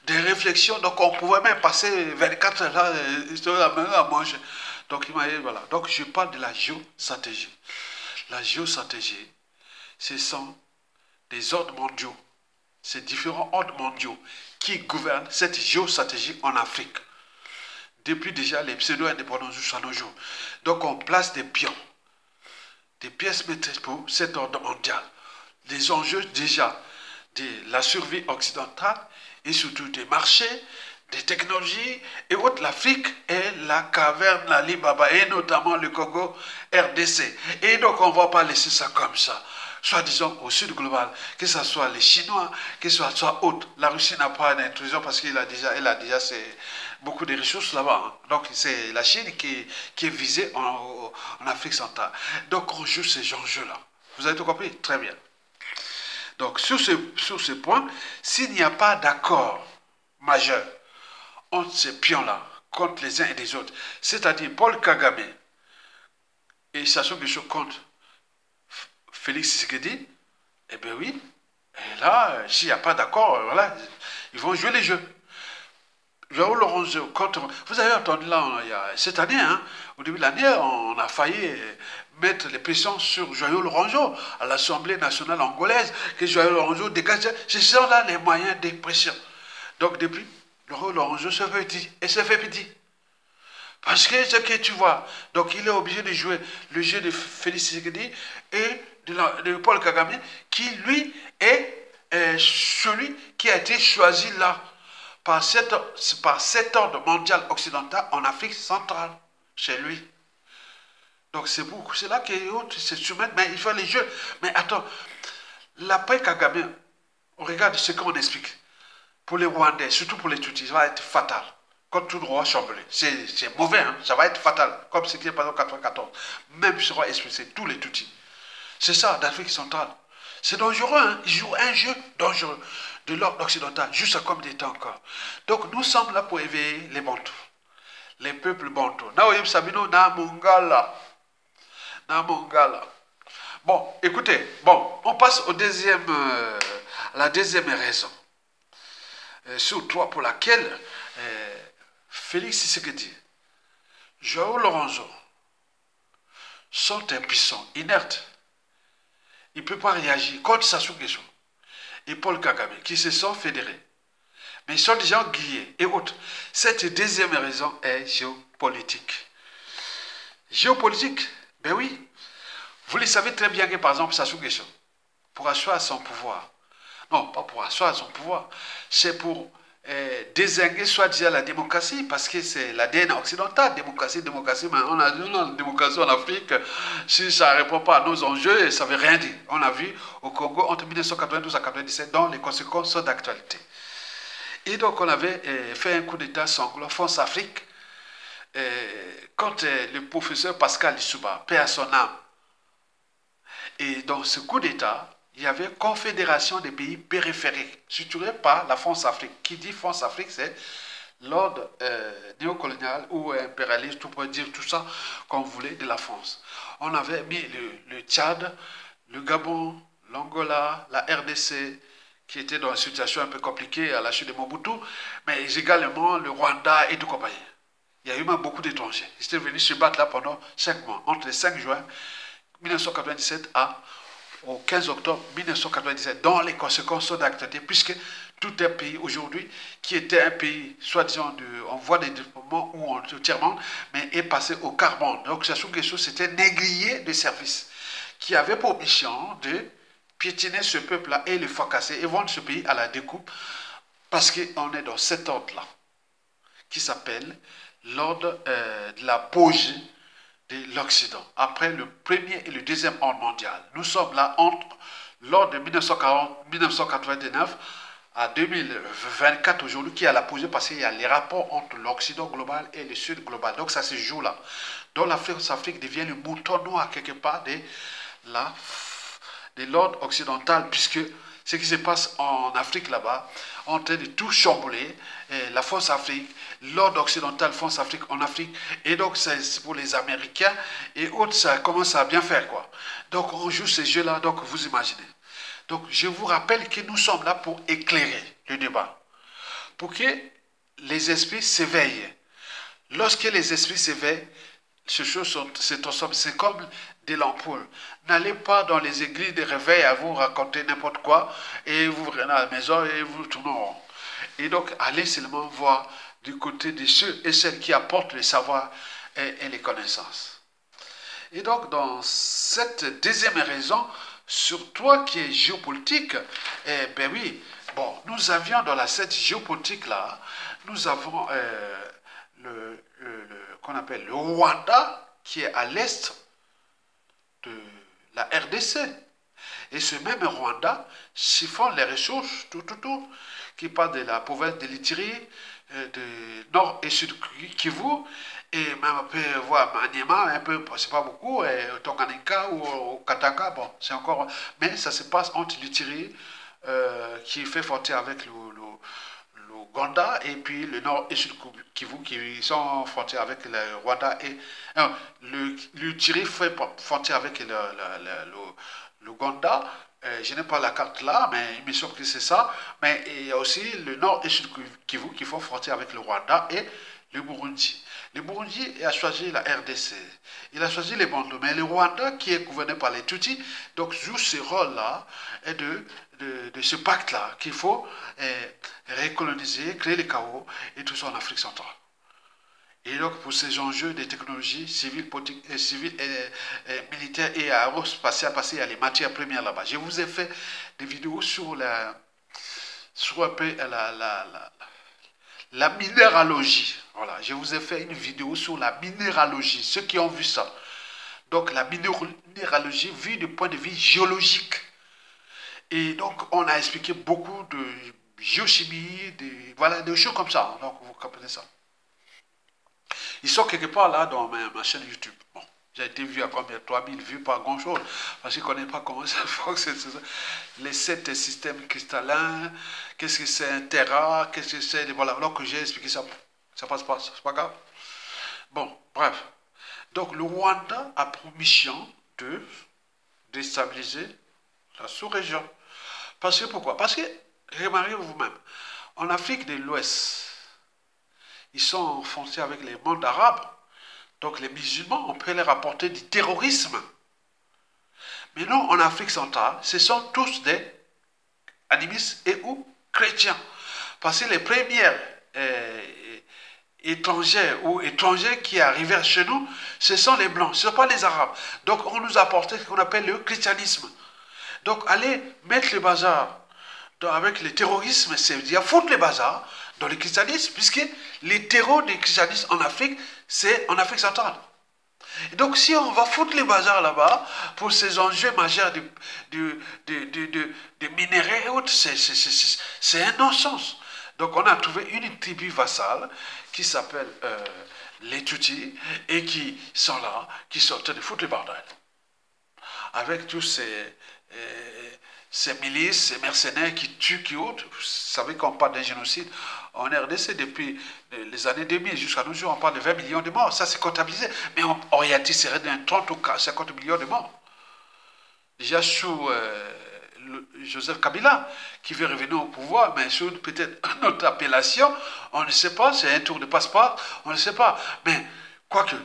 Des réflexions, donc on pouvait même passer 24 heures là, à manger. Donc il m'a dit, voilà. Donc je parle de la géostratégie. La géostratégie, ce sont des ordres mondiaux. Ces différents ordres mondiaux qui gouvernent cette géostratégie en Afrique. Depuis déjà les pseudo-indépendants jusqu'à nos jours. Donc on place des pions, des pièces maîtresses pour cet ordre mondial. Les enjeux déjà de la survie occidentale et surtout des marchés, des technologies et autres. L'Afrique est la caverne d'Ali-Baba et notamment le Congo RDC. Et donc on ne va pas laisser ça comme ça. Soit disons au sud global, que ce soit les Chinois, que ce soit autre. La Russie n'a pas d'intrusion parce qu'elle a déjà, beaucoup de ressources là-bas. Hein. Donc c'est la Chine qui est visée en Afrique centrale. Donc on joue ces enjeux-là. Vous avez tout compris? Très bien. Donc sur ce point, s'il n'y a pas d'accord majeur entre ces pions-là, contre les uns et les autres, c'est-à-dire Paul Kagame et Sassou Nguesso contre Félix Tshisekedi, eh bien oui, et là, s'il n'y a pas d'accord, voilà, ils vont jouer les jeux. Joao Lorenzo contre... Vous avez entendu là, cette année, hein, au début de l'année, on a failli mettre les pressions sur Joao Lorenzo à l'Assemblée nationale angolaise, que Joao Lorenzo dégage. Ce sont là les moyens de pression. Donc depuis, Joao Lorenzo se fait petit, et se fait petit. Parce que ce que tu vois, donc il est obligé de jouer le jeu de Félix Tshisekedi et de Paul Kagame, qui lui est celui qui a été choisi là, par cet ordre mondial occidental en Afrique centrale, chez lui. Donc c'est là que autres se soumettent, mais il faut les jeux. Mais attends, l'après Kagame, on regarde ce qu'on explique. Pour les Rwandais, surtout pour les Tutsis, ça va être fatal. Comme tout droit chambré. C'est mauvais, hein? Ça va être fatal. Comme ce qui est passé en 1994. Même sera expulsé tous les Tutsis. C'est ça, d'Afrique centrale. C'est dangereux, hein? Ils jouent un jeu dangereux de l'ordre occidental, juste comme il était encore. Donc nous sommes là pour éveiller les Bantous, les peuples Bantous. Naoyim Sabino, na Mongala. Bon, écoutez, bon, on passe au la deuxième raison. Sur toi, pour laquelle Félix Tshisekedi, Joao Lorenzo sont impuissants, inertes. Il ne peut pas réagir contre Sassou Nguesso et Paul Kagame, qui se sont fédérés. Mais ils sont déjà grillés et autres. Cette deuxième raison est géopolitique. Géopolitique, ben oui. Vous le savez très bien que, par exemple, Sassou Nguesso, pour asseoir son pouvoir, non, pas pour asseoir son pouvoir, c'est pour désinguer soi-disant la démocratie, parce que c'est l'ADN occidental, démocratie, mais on a une démocratie en Afrique, si ça ne répond pas à nos enjeux, ça ne veut rien dire. On a vu au Congo entre 1992 et 1997, dont les conséquences sont d'actualité. Et donc on avait fait un coup d'État sanglant, France Afrique, quand le professeur Pascal Lissouba, paix à son âme. Et dans ce coup d'État, il y avait confédération des pays périphériques, structurée par la France-Afrique. Qui dit France-Afrique, c'est l'ordre néocolonial ou impérialiste, on pourrait dire tout ça qu'on voulait de la France. On avait mis le Tchad, le Gabon, l'Angola, la RDC, qui était dans une situation un peu compliquée à la chute de Mobutu, mais également le Rwanda et tout compagnie. Il y a eu même beaucoup d'étrangers. Ils étaient venus se battre là pendant 5 mois, entre le 5 juin 1997 au 15 octobre 1997, dont les conséquences sont d'actualité, puisque tout un pays aujourd'hui, qui était un pays, soi-disant, en voie de développement ou en tiers-monde, mais est passé au carbone. Donc, Sassou Nguesso s'était négligé des services qui avaient pour mission de piétiner ce peuple-là et le fracasser et vendre ce pays à la découpe parce qu'on est dans cet ordre-là qui s'appelle l'ordre de l'apogée de l'Occident. Après le premier et le deuxième ordre mondial, nous sommes là entre l'ordre de 1949 à 2024 aujourd'hui qui est à l'apogée parce qu'il y a les rapports entre l'Occident global et le Sud global. Donc ça se joue là. Donc l'Afrique devient le mouton noir quelque part de l'ordre occidental puisque ce qui se passe en Afrique là-bas, en train de tout chambouler, la force Afrique, l'ordre occidental, force Afrique en Afrique, et donc c'est pour les Américains et autres, ça commence à bien faire quoi. Donc on joue ces jeux-là, donc vous imaginez. Donc je vous rappelle que nous sommes là pour éclairer le débat, pour que les esprits s'éveillent. Lorsque les esprits s'éveillent, ces choses se transforment, c'est comme des lampoules. N'allez pas dans les églises de réveil à vous raconter n'importe quoi et vous rentrez à la maison et vous tournez en rond. Et donc, allez seulement voir du côté de ceux et celles qui apportent le savoir et les connaissances. Et donc, dans cette deuxième raison, sur toi qui est géopolitique, ben oui, bon, nous avions dans cette géopolitique-là, nous avons qu'on appelle le Rwanda, qui est à l'est de la RDC. Et ce même Rwanda siphonne les ressources, tout, qui part de la province de l'Itiri, de nord et sud Kivu, et même un peu, voir Maniema, un peu, c'est pas beaucoup, et Tanganyika ou Katanga, bon, c'est encore, mais ça se passe entre l'Itiri, qui fait frontière avec l'Ouganda, et puis le nord et sud Kivu, qui sont frontières avec le Rwanda, et l'Itiri fait frontière avec l'Ouganda. Je n'ai pas la carte là, mais il me semble que c'est ça. Mais il y a aussi le nord et sud Kivu qui font frontière avec le Rwanda et le Burundi. Le Burundi a choisi la RDC. Il a choisi les Bantu. Mais le Rwanda, qui est gouverné par les Tutsis, donc joue ce rôle-là de ce pacte-là qu'il faut recoloniser, créer les chaos et tout ça en Afrique centrale. Et donc, pour ces enjeux des technologies civiles, militaires et aérospatiales, parce qu'il y a les matières premières là-bas. Je vous ai fait des vidéos sur un peu la minéralogie. Voilà, je vous ai fait une vidéo sur la minéralogie, ceux qui ont vu ça. Donc, la minéralogie vue du point de vue géologique. Et donc, on a expliqué beaucoup de géochimie, voilà, des choses comme ça. Donc, vous comprenez ça. Ils sont quelque part là dans ma chaîne YouTube. Bon, j'ai été vu à combien? 3000 vues, pas grand chose. Parce que je ne connais pas comment ça fonctionne. Les 7 systèmes cristallins, qu'est-ce que c'est un terra, qu'est-ce que c'est. Voilà, alors que j'ai expliqué ça, ça passe pas, c'est pas grave. Bon, bref. Donc le Rwanda a pour mission de déstabiliser la sous-région. Parce que pourquoi? Parce que, remarquez vous-même, en Afrique de l'Ouest, ils sont en frontière avec les mondes arabes. Donc les musulmans, on peut les rapporter du terrorisme. Mais nous, en Afrique centrale, ce sont tous des animistes et ou chrétiens. Parce que les premières étrangers qui arrivaient chez nous, ce sont les blancs, ce ne sont pas les arabes. Donc on nous a apporté ce qu'on appelle le christianisme. Donc aller mettre le bazar avec le terrorisme, c'est dire foutre le bazar dans le christianisme, puisque les terreaux du christianisme en Afrique, c'est en Afrique centrale. Et donc si on va foutre les bazars là-bas, pour ces enjeux majeurs de minéraux et autres, c'est un non-sens. Donc on a trouvé une tribu vassale qui s'appelle les Tutsis, et qui sont là, qui sont en train de foutre le bordel. Avec tous ces milices, ces mercenaires qui tuent, qui autres. Vous savez qu'on parle d'un génocide en RDC depuis les années 2000 jusqu'à nos jours, on parle de 20 millions de morts. Ça, c'est comptabilisé. Mais en réalité, c'est d'un 30 ou 50 millions de morts. Déjà sous Joseph Kabila, qui veut revenir au pouvoir, mais sous peut-être notre appellation, on ne sait pas, c'est un tour de passe-passe, on ne sait pas. Mais, quoique,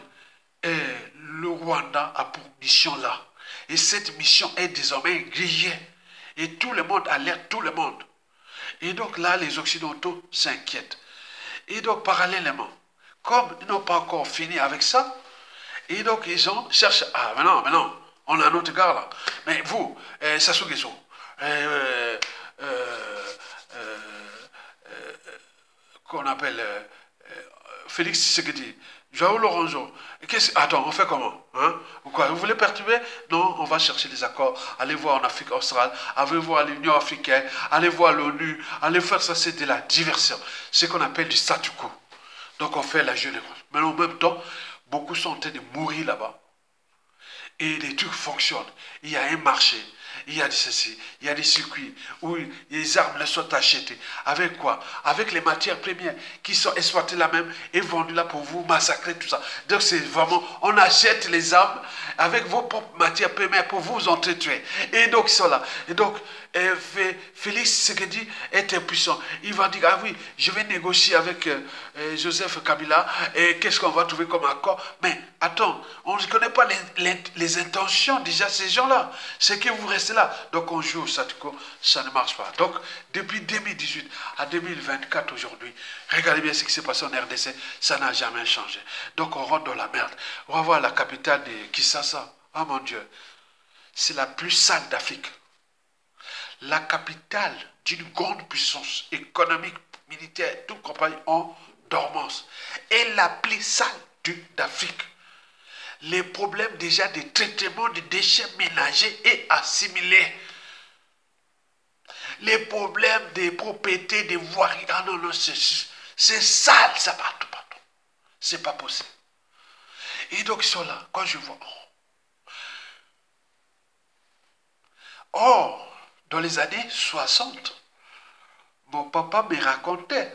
le Rwanda a pour mission là. Et cette mission est désormais grillée. Et tout le monde alerte tout le monde. Et donc là, les Occidentaux s'inquiètent. Et donc, parallèlement, comme ils n'ont pas encore fini avec ça, et donc ils cherchent, ah, mais non, on a un autre gars là. Mais vous, Sassou Nguesso, euh, euh, euh, qu'on appelle Félix Tshisekedi, Joao Lorenzo. Attends, on fait comment, hein? Ou quoi? Vous voulez perturber? Non, on va chercher les accords. Allez voir en Afrique australe, allez voir l'Union africaine, allez voir l'ONU, allez faire ça, c'est de la diversion. Ce qu'on appelle du statu quo. Donc on fait la jeune école. Mais en même temps, beaucoup sont en train de mourir là-bas. Et les trucs fonctionnent. Il y a un marché, il y a ceci, il y a des circuits où les armes les sont achetées. Avec quoi? Avec les matières premières qui sont exploitées là même et vendues là pour vous massacrer, tout ça. Donc c'est vraiment, on achète les armes avec vos propres matières premières pour vous entretuer. Et donc ils sont là. Et donc Félix Tshisekedi est impuissant. Il va dire, ah oui, je vais négocier avec Joseph Kabila et qu'est-ce qu'on va trouver comme accord? Mais attends, on ne connaît pas les intentions déjà ces gens-là. C'est que vous restez là. Donc on joue au statu quo, ça ne marche pas. Donc depuis 2018 à 2024 aujourd'hui, regardez bien ce qui s'est passé en RDC, ça n'a jamais changé. Donc on rentre dans la merde. On va voir la capitale de Kinshasa. Oh mon Dieu, c'est la plus sale d'Afrique. La capitale d'une grande puissance économique, militaire, toute compagnie en dormance. Et la plus sale d'Afrique. Les problèmes déjà de traitement des déchets ménagers et assimilés. Les problèmes des propriétés, des voiries. Ah non, non, c'est sale, ça partout, partout. C'est pas possible. Et donc ils sont là, quand je vois. Oh, dans les années 60, mon papa me racontait.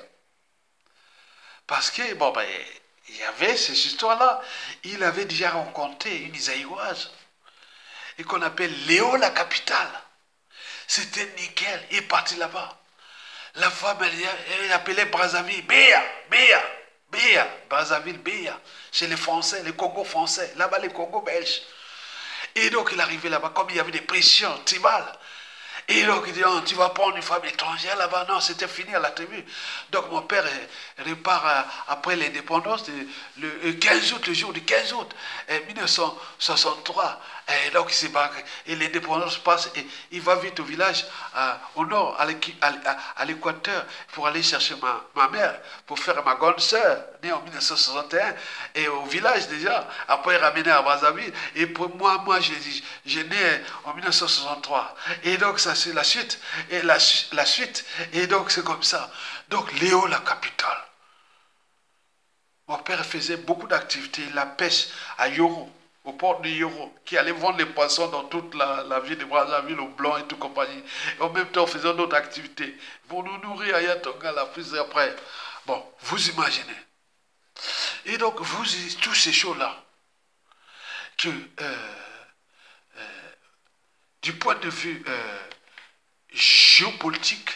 Parce que, bon, ben, il y avait ces histoires-là. Il avait déjà rencontré une Isaïoise. Et qu'on appelle Léo la capitale. C'était nickel. Il est parti là-bas. La femme, elle appelait Brazzaville. Béa, Béa, Béa. Brazzaville, Béa. Chez les Français, les Congos français. Là-bas, les Congos belges. Et donc, il arrivait là-bas, comme il y avait des pressions tribales. Et donc, il dit, oh, tu vas prendre une femme étrangère là-bas. Non, c'était fini à la tribu. Donc, mon père repart après l'indépendance, le 15 août, le jour du 15 août 1963. Et donc, et l'indépendance passe et il va vite au village, au nord, à l'équateur, pour aller chercher ma mère, pour faire ma grande sœur, née en 1961, et au village déjà, après ramener à Brazzaville. Et pour moi j'ai né en 1963. Et donc, ça, c'est la suite. Et la suite. Et donc, c'est comme ça. Donc, Léo, la capitale. Mon père faisait beaucoup d'activités. La pêche à Yoro, au port de Yoro, qui allait vendre les poissons dans toute la ville de Brazzaville, au blanc et tout compagnie. Et en même temps, faisant d'autres activités. Pour nous nourrir à Yatonga, la prise après. Bon, vous imaginez. Et donc, tous ces choses-là, que du point de vue géopolitique,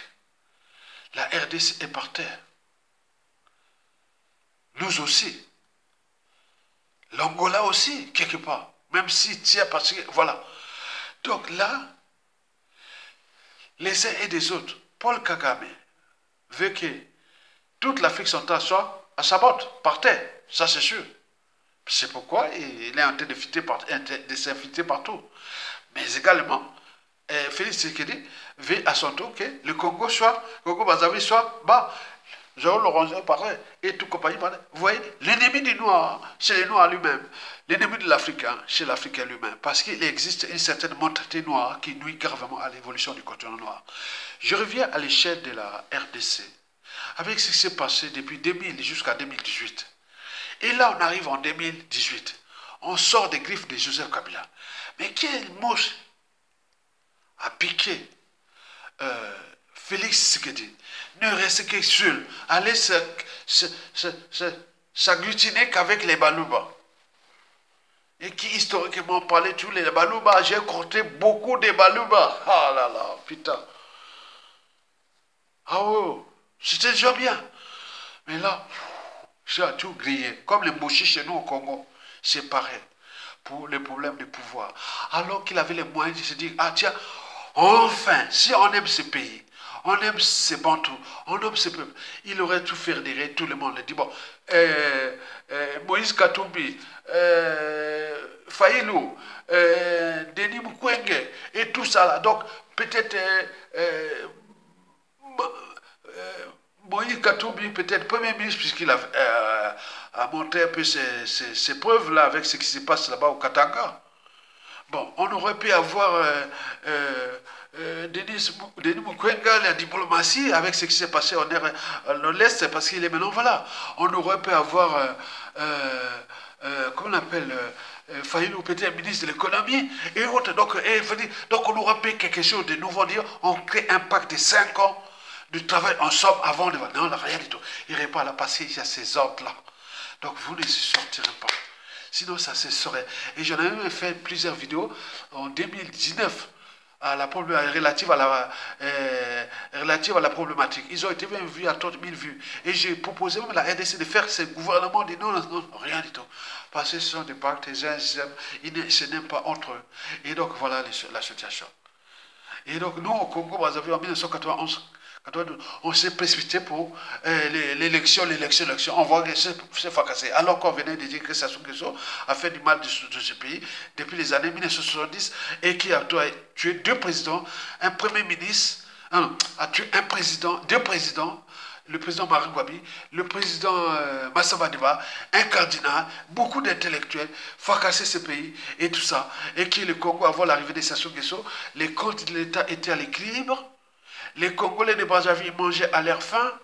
la RDC est par terre. Nous aussi. L'Angola aussi, quelque part. Même si tiens, parce que, voilà. Donc là, les uns et des autres, Paul Kagame veut que toute l'Afrique centrale soit à sa botte, par terre. Ça, c'est sûr. C'est pourquoi il est en train de s'infiltrer partout. Mais également, Félix Tshisekedi veut à son tour que le Congo-Brazzaville soit bas. Joao Lorenzo parlait et tout compagnie parlait. Vous voyez, l'ennemi du noir, c'est le noir lui-même. L'ennemi de l'Africain, c'est l'Africain lui-même. Parce qu'il existe une certaine mentalité noire qui nuit gravement à l'évolution du continent noir. Je reviens à l'échelle de la RDC, avec ce qui s'est passé depuis 2000 jusqu'à 2018. Et là, on arrive en 2018. On sort des griffes de Joseph Kabila. Mais quel mouche a piqué Félix Tshisekedi? Ne reste que seul. Aller s'agglutiner qu'avec les Balouba. Et qui historiquement parlait tous les Balouba. J'ai compté beaucoup de Balouba. Ah là là, putain. Ah ouais, c'était déjà bien. Mais là, ça a tout grillé. Comme les Mouchis chez nous au Congo. C'est pareil. Pour les problèmes de pouvoir. Alors qu'il avait les moyens de se dire, ah tiens, enfin, si on aime ce pays, On aime ces bantous, on aime ces peuples. Il aurait tout fédéré, tout le monde. Il dit, bon, Moïse Katumbi, Faïlou, Denis Mukwege, et tout ça là. Donc, peut-être Moïse Katumbi, peut-être Premier ministre, puisqu'il a montré un peu ses preuves-là avec ce qui se passe là-bas au Katanga. Bon, on aurait pu avoir Denis Mukwege, la diplomatie, avec ce qui s'est passé en l'Est, parce qu'il est maintenant, voilà. On aurait pu avoir, comment on appelle, Faïlou, peut-être ministre de l'économie, et autres. Donc, on aurait pu quelque chose de nouveau, dire, on crée un pacte de 5 ans de travail ensemble avant de... Non, rien du tout. Il n'y aurait pas à la passer, il y a ces ordres-là. Donc, vous ne sortirez pas. Sinon, ça se saurait. Et j'en ai même fait plusieurs vidéos en 2019 relative à la problématique. Ils ont été même vus à 30 000 vues. Et j'ai proposé même à la RDC de faire ce gouvernement dit non, non, rien du tout. Parce que ce sont des pactes, ils ne se n'aiment pas entre eux. Et donc, voilà la situation. Et donc, nous, au Congo, en 1991, on s'est précipité pour l'élection. On voit que c'est fracassé. Alors qu'on venait de dire que Sassou Nguesso a fait du mal de ce pays depuis les années 1970 et qui a tué 2 présidents, un premier ministre, a tué un président, 2 présidents, le président Marie Gwabi, le président Massa Madiba, un cardinal, beaucoup d'intellectuels, fracassé ce pays et tout ça. Et que le Congo, avant l'arrivée de Sassou Nguesso, les comptes de l'État étaient à l'équilibre. Les Congolais de Brazzaville mangeaient à leur faim.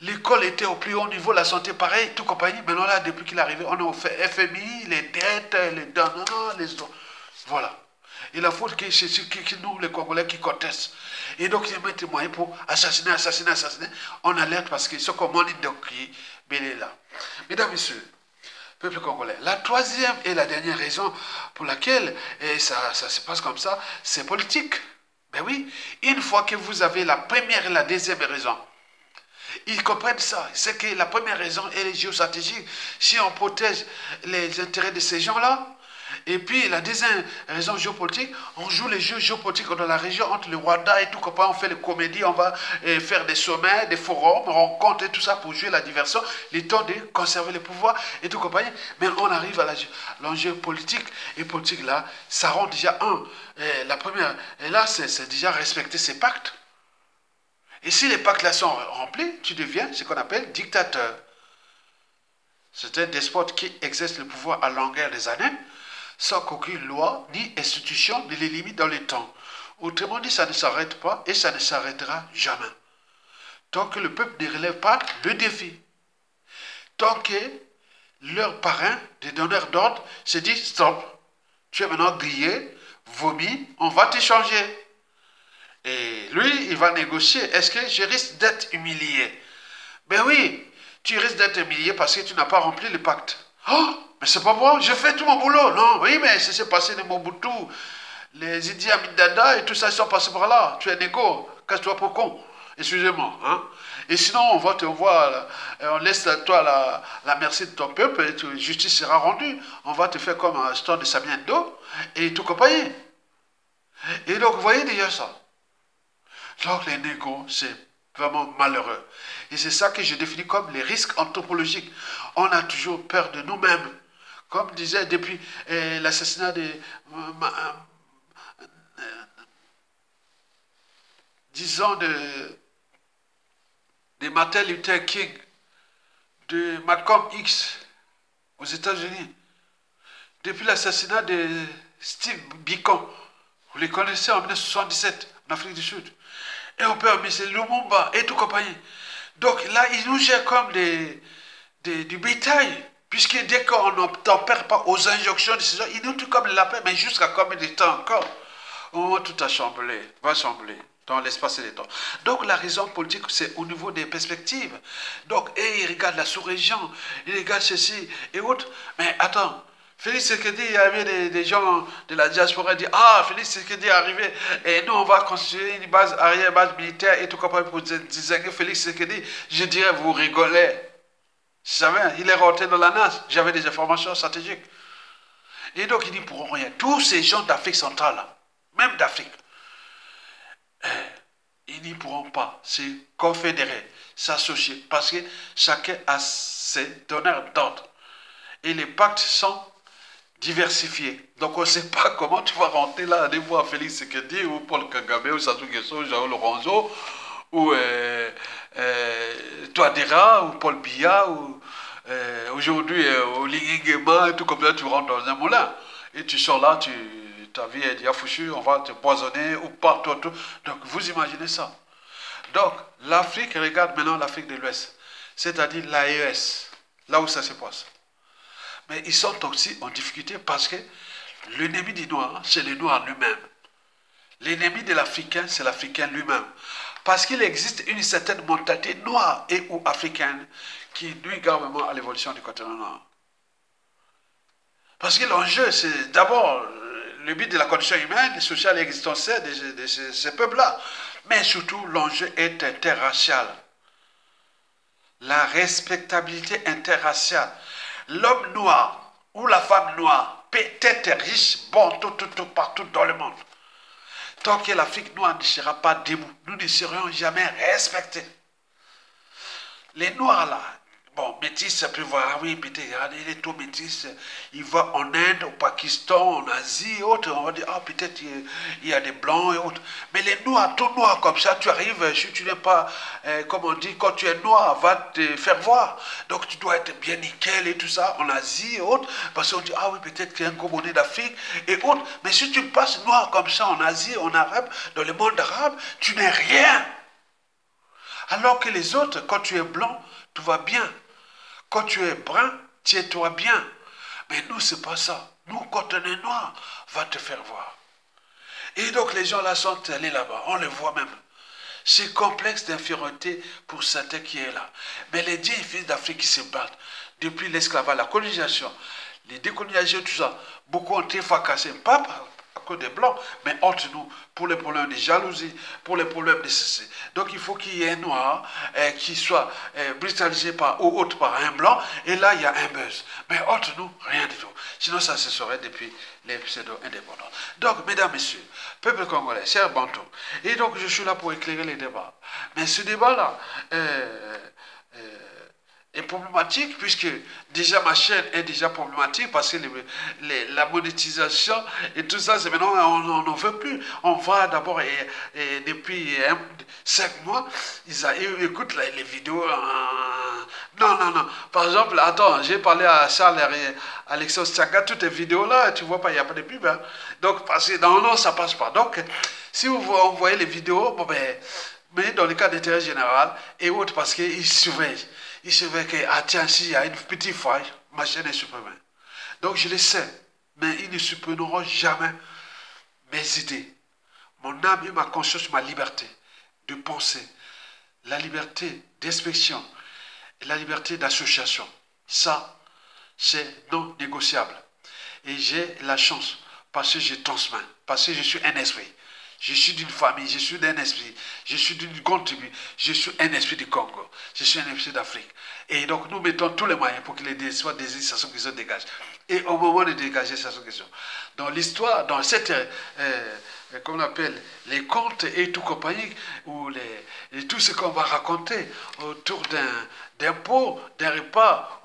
L'école était au plus haut niveau, la santé pareil, tout compagnie. Maintenant là, depuis qu'il est arrivé, on a fait FMI, les dettes, les dons, voilà. Il a fallu que c'est nous, les Congolais, qui contestent. Et donc, ils mettent des moyens pour assassiner. On alerte parce que ce qu'on dit qui est là. Mesdames, Messieurs, peuple congolais, la troisième et la dernière raison pour laquelle ça se passe comme ça, c'est politique. Ben oui, une fois que vous avez la première et la deuxième raison, ils comprennent ça. C'est que la première raison est géostratégique. Si on protège les intérêts de ces gens-là, et puis la deuxième raison géopolitique, on joue les jeux géopolitiques dans la région entre le Rwanda et tout, on fait les comédies, on va faire des sommets, des forums, rencontres et tout ça pour jouer la diversion, le temps de conserver le pouvoir et tout compagnie. Mais on arrive à l'enjeu politique, et politique là, ça rend déjà la première, et là c'est déjà respecter ces pactes. Et si les pactes là sont remplis, tu deviens ce qu'on appelle dictateur. C'est un despote qui exerce le pouvoir à longueur des années, sans qu'aucune loi ni institution ne les limite dans le temps. Autrement dit, ça ne s'arrête pas et ça ne s'arrêtera jamais. Tant que le peuple ne relève pas le défi. Tant que leur parrain, des donneurs d'ordre, se dit stop, tu es maintenant grillé, vomi, on va t'échanger. Et lui, il va négocier. Est-ce que je risque d'être humilié? Ben oui, tu risques d'être humilié parce que tu n'as pas rempli le pacte. Oh, mais c'est pas moi, j'ai fait tout mon boulot. Non, oui, mais c'est s'est passé de Mobutu. Les Idi Amin Dada et tout ça, ils sont passés par là. Tu es négo, casse-toi pour con. Excusez-moi. Hein? Et sinon, on laisse toi la merci de ton peuple et justice sera rendue. On va te faire comme un stand de Samien Do et tout compagnie. Et donc, vous voyez déjà ça. Donc, les négos, c'est vraiment malheureux. Et c'est ça que je définis comme les risques anthropologiques. On a toujours peur de nous-mêmes. Comme disait depuis l'assassinat de Martin Luther King, de Malcolm X aux États-Unis, depuis l'assassinat de Steve Biko, vous les connaissez en 1977 en Afrique du Sud, et on peut amener Lumumba et tout compagnie. Donc là, ils nous gèrent comme du bétail, puisque dès qu'on n'obtempère pas aux injonctions de ces gens, ils nous tuent comme les lapins, mais jusqu'à combien de temps encore? Oh, tout a chamboulé, va chambouler dans l'espace et le temps. Donc la raison politique, c'est au niveau des perspectives. Donc, ils regardent la sous-région, ils regardent ceci et autres. Mais attends, Félix Tshisekedi, il y avait des gens de la diaspora qui disent ah, Félix Tshisekedi est arrivé et nous on va construire une base arrière, base militaire et tout comme pour distinguer Félix Tshisekedi. Je dirais, vous rigolez. Vous savez, il est rentré dans la NAS, j'avais des informations stratégiques. Et donc il dit pour rien. Tous ces gens d'Afrique centrale, même d'Afrique, ils n'y pourront pas se confédérer, s'associer, parce que chacun a ses donneurs d'ordre. Et les pactes sont diversifiés. Donc on ne sait pas comment tu vas rentrer là, aller voir Félix Tshisekedi ou Paul Kagame ou Sassou Nguesso, ou Joao Lorenzo ou Touadéra ou Paul Biya ou aujourd'hui Oligui Nguema et tout comme ça, tu rentres dans un moulin et tu sors là, ta vie est déjà foutue, on va te poisonner ou partout. Donc vous imaginez ça. Donc l'Afrique, regarde maintenant l'Afrique de l'Ouest, c'est-à-dire l'AES, là où ça se passe. Mais ils sont aussi en difficulté parce que l'ennemi du noir, c'est le noir lui-même. L'ennemi de l'Africain, c'est l'Africain lui-même. Parce qu'il existe une certaine mentalité noire et ou africaine qui nuit gravement à l'évolution du continent noir. Parce que l'enjeu, c'est d'abord le but de la condition humaine, sociale et existentielle de ces peuples-là. Mais surtout, l'enjeu est interracial. La respectabilité interraciale. L'homme noir ou la femme noire peut être riche, bon, tout, partout dans le monde. Tant que l'Afrique noire ne sera pas debout, nous ne serons jamais respectés. Les noirs là, bon, métis, ça peut voir, ah oui, peut-être, regardez, il est tout métis, il va en Inde, au Pakistan, en Asie et autres, on va dire, ah peut-être il y a des blancs et autres. Mais les noirs, tout noirs comme ça, tu arrives, si tu n'es pas, comme on dit, quand tu es noir, va te faire voir. Donc tu dois être bien nickel et tout ça, en Asie et autres, parce qu'on dit, ah oui, peut-être qu'il y a un commoné d'Afrique et autres. Mais si tu passes noir comme ça en Asie, en Arabe, dans le monde arabe, tu n'es rien. Alors que les autres, quand tu es blanc, tout va bien. Quand tu es brun, tiens-toi bien. Mais nous, c'est pas ça. Nous, quand on est noir, va te faire voir. Et donc, les gens là sont allés là-bas. On les voit même. C'est complexe d'infériorité pour certains qui est là. Mais les 10 fils d'Afrique qui se battent depuis l'esclavage, la colonisation, les décolonisations, tout ça, beaucoup ont été fracassés. Pas à cause des Blancs, mais entre nous, pour les problèmes de jalousie, pour les problèmes de ceci. Donc il faut qu'il y ait un noir qui soit brutalisé ou autre par un blanc, et là il y a un buzz. Mais entre nous, rien du tout. Sinon ça se saurait depuis les pseudo-indépendants. Donc, mesdames, messieurs, peuple congolais, cher Bantou, et donc je suis là pour éclairer les débats. Mais ce débat-là, est problématique puisque déjà ma chaîne est déjà problématique parce que la monétisation et tout ça, c'est maintenant on n'en veut plus. On va d'abord et depuis 5 mois, ils écoutent les vidéos. Non. Par exemple, attends, j'ai parlé à Charles et Alexis Tchanga, toutes les vidéos là, tu vois pas, il n'y a pas de pub. Hein. Donc, parce que non, ça passe pas. Donc, si vous voyez les vidéos, bon ben, mais dans le cas d'intérêt général et autres, parce qu'ils surveillent. Il se veut que, ah tiens, s'il y a une petite faille, ma chaîne est supprimée. Donc je le sais, mais ils ne supprimeront jamais mes idées. Mon âme et ma conscience, ma liberté de penser, la liberté d'expression, la liberté d'association. Ça, c'est non négociable. Et j'ai la chance, parce que je transmets, parce que je suis un esprit. Je suis d'une famille, je suis d'un esprit, je suis d'une grande tribu, je suis un esprit du Congo, je suis un esprit d'Afrique. Et donc nous mettons tous les moyens pour que les soient des Sassou Nguesso dégagent. Et au moment de dégager Sassou Nguesso, dans l'histoire, dans cette, qu'on appelle les contes et tout compagnie, ou tout ce qu'on va raconter autour d'un pot, d'un repas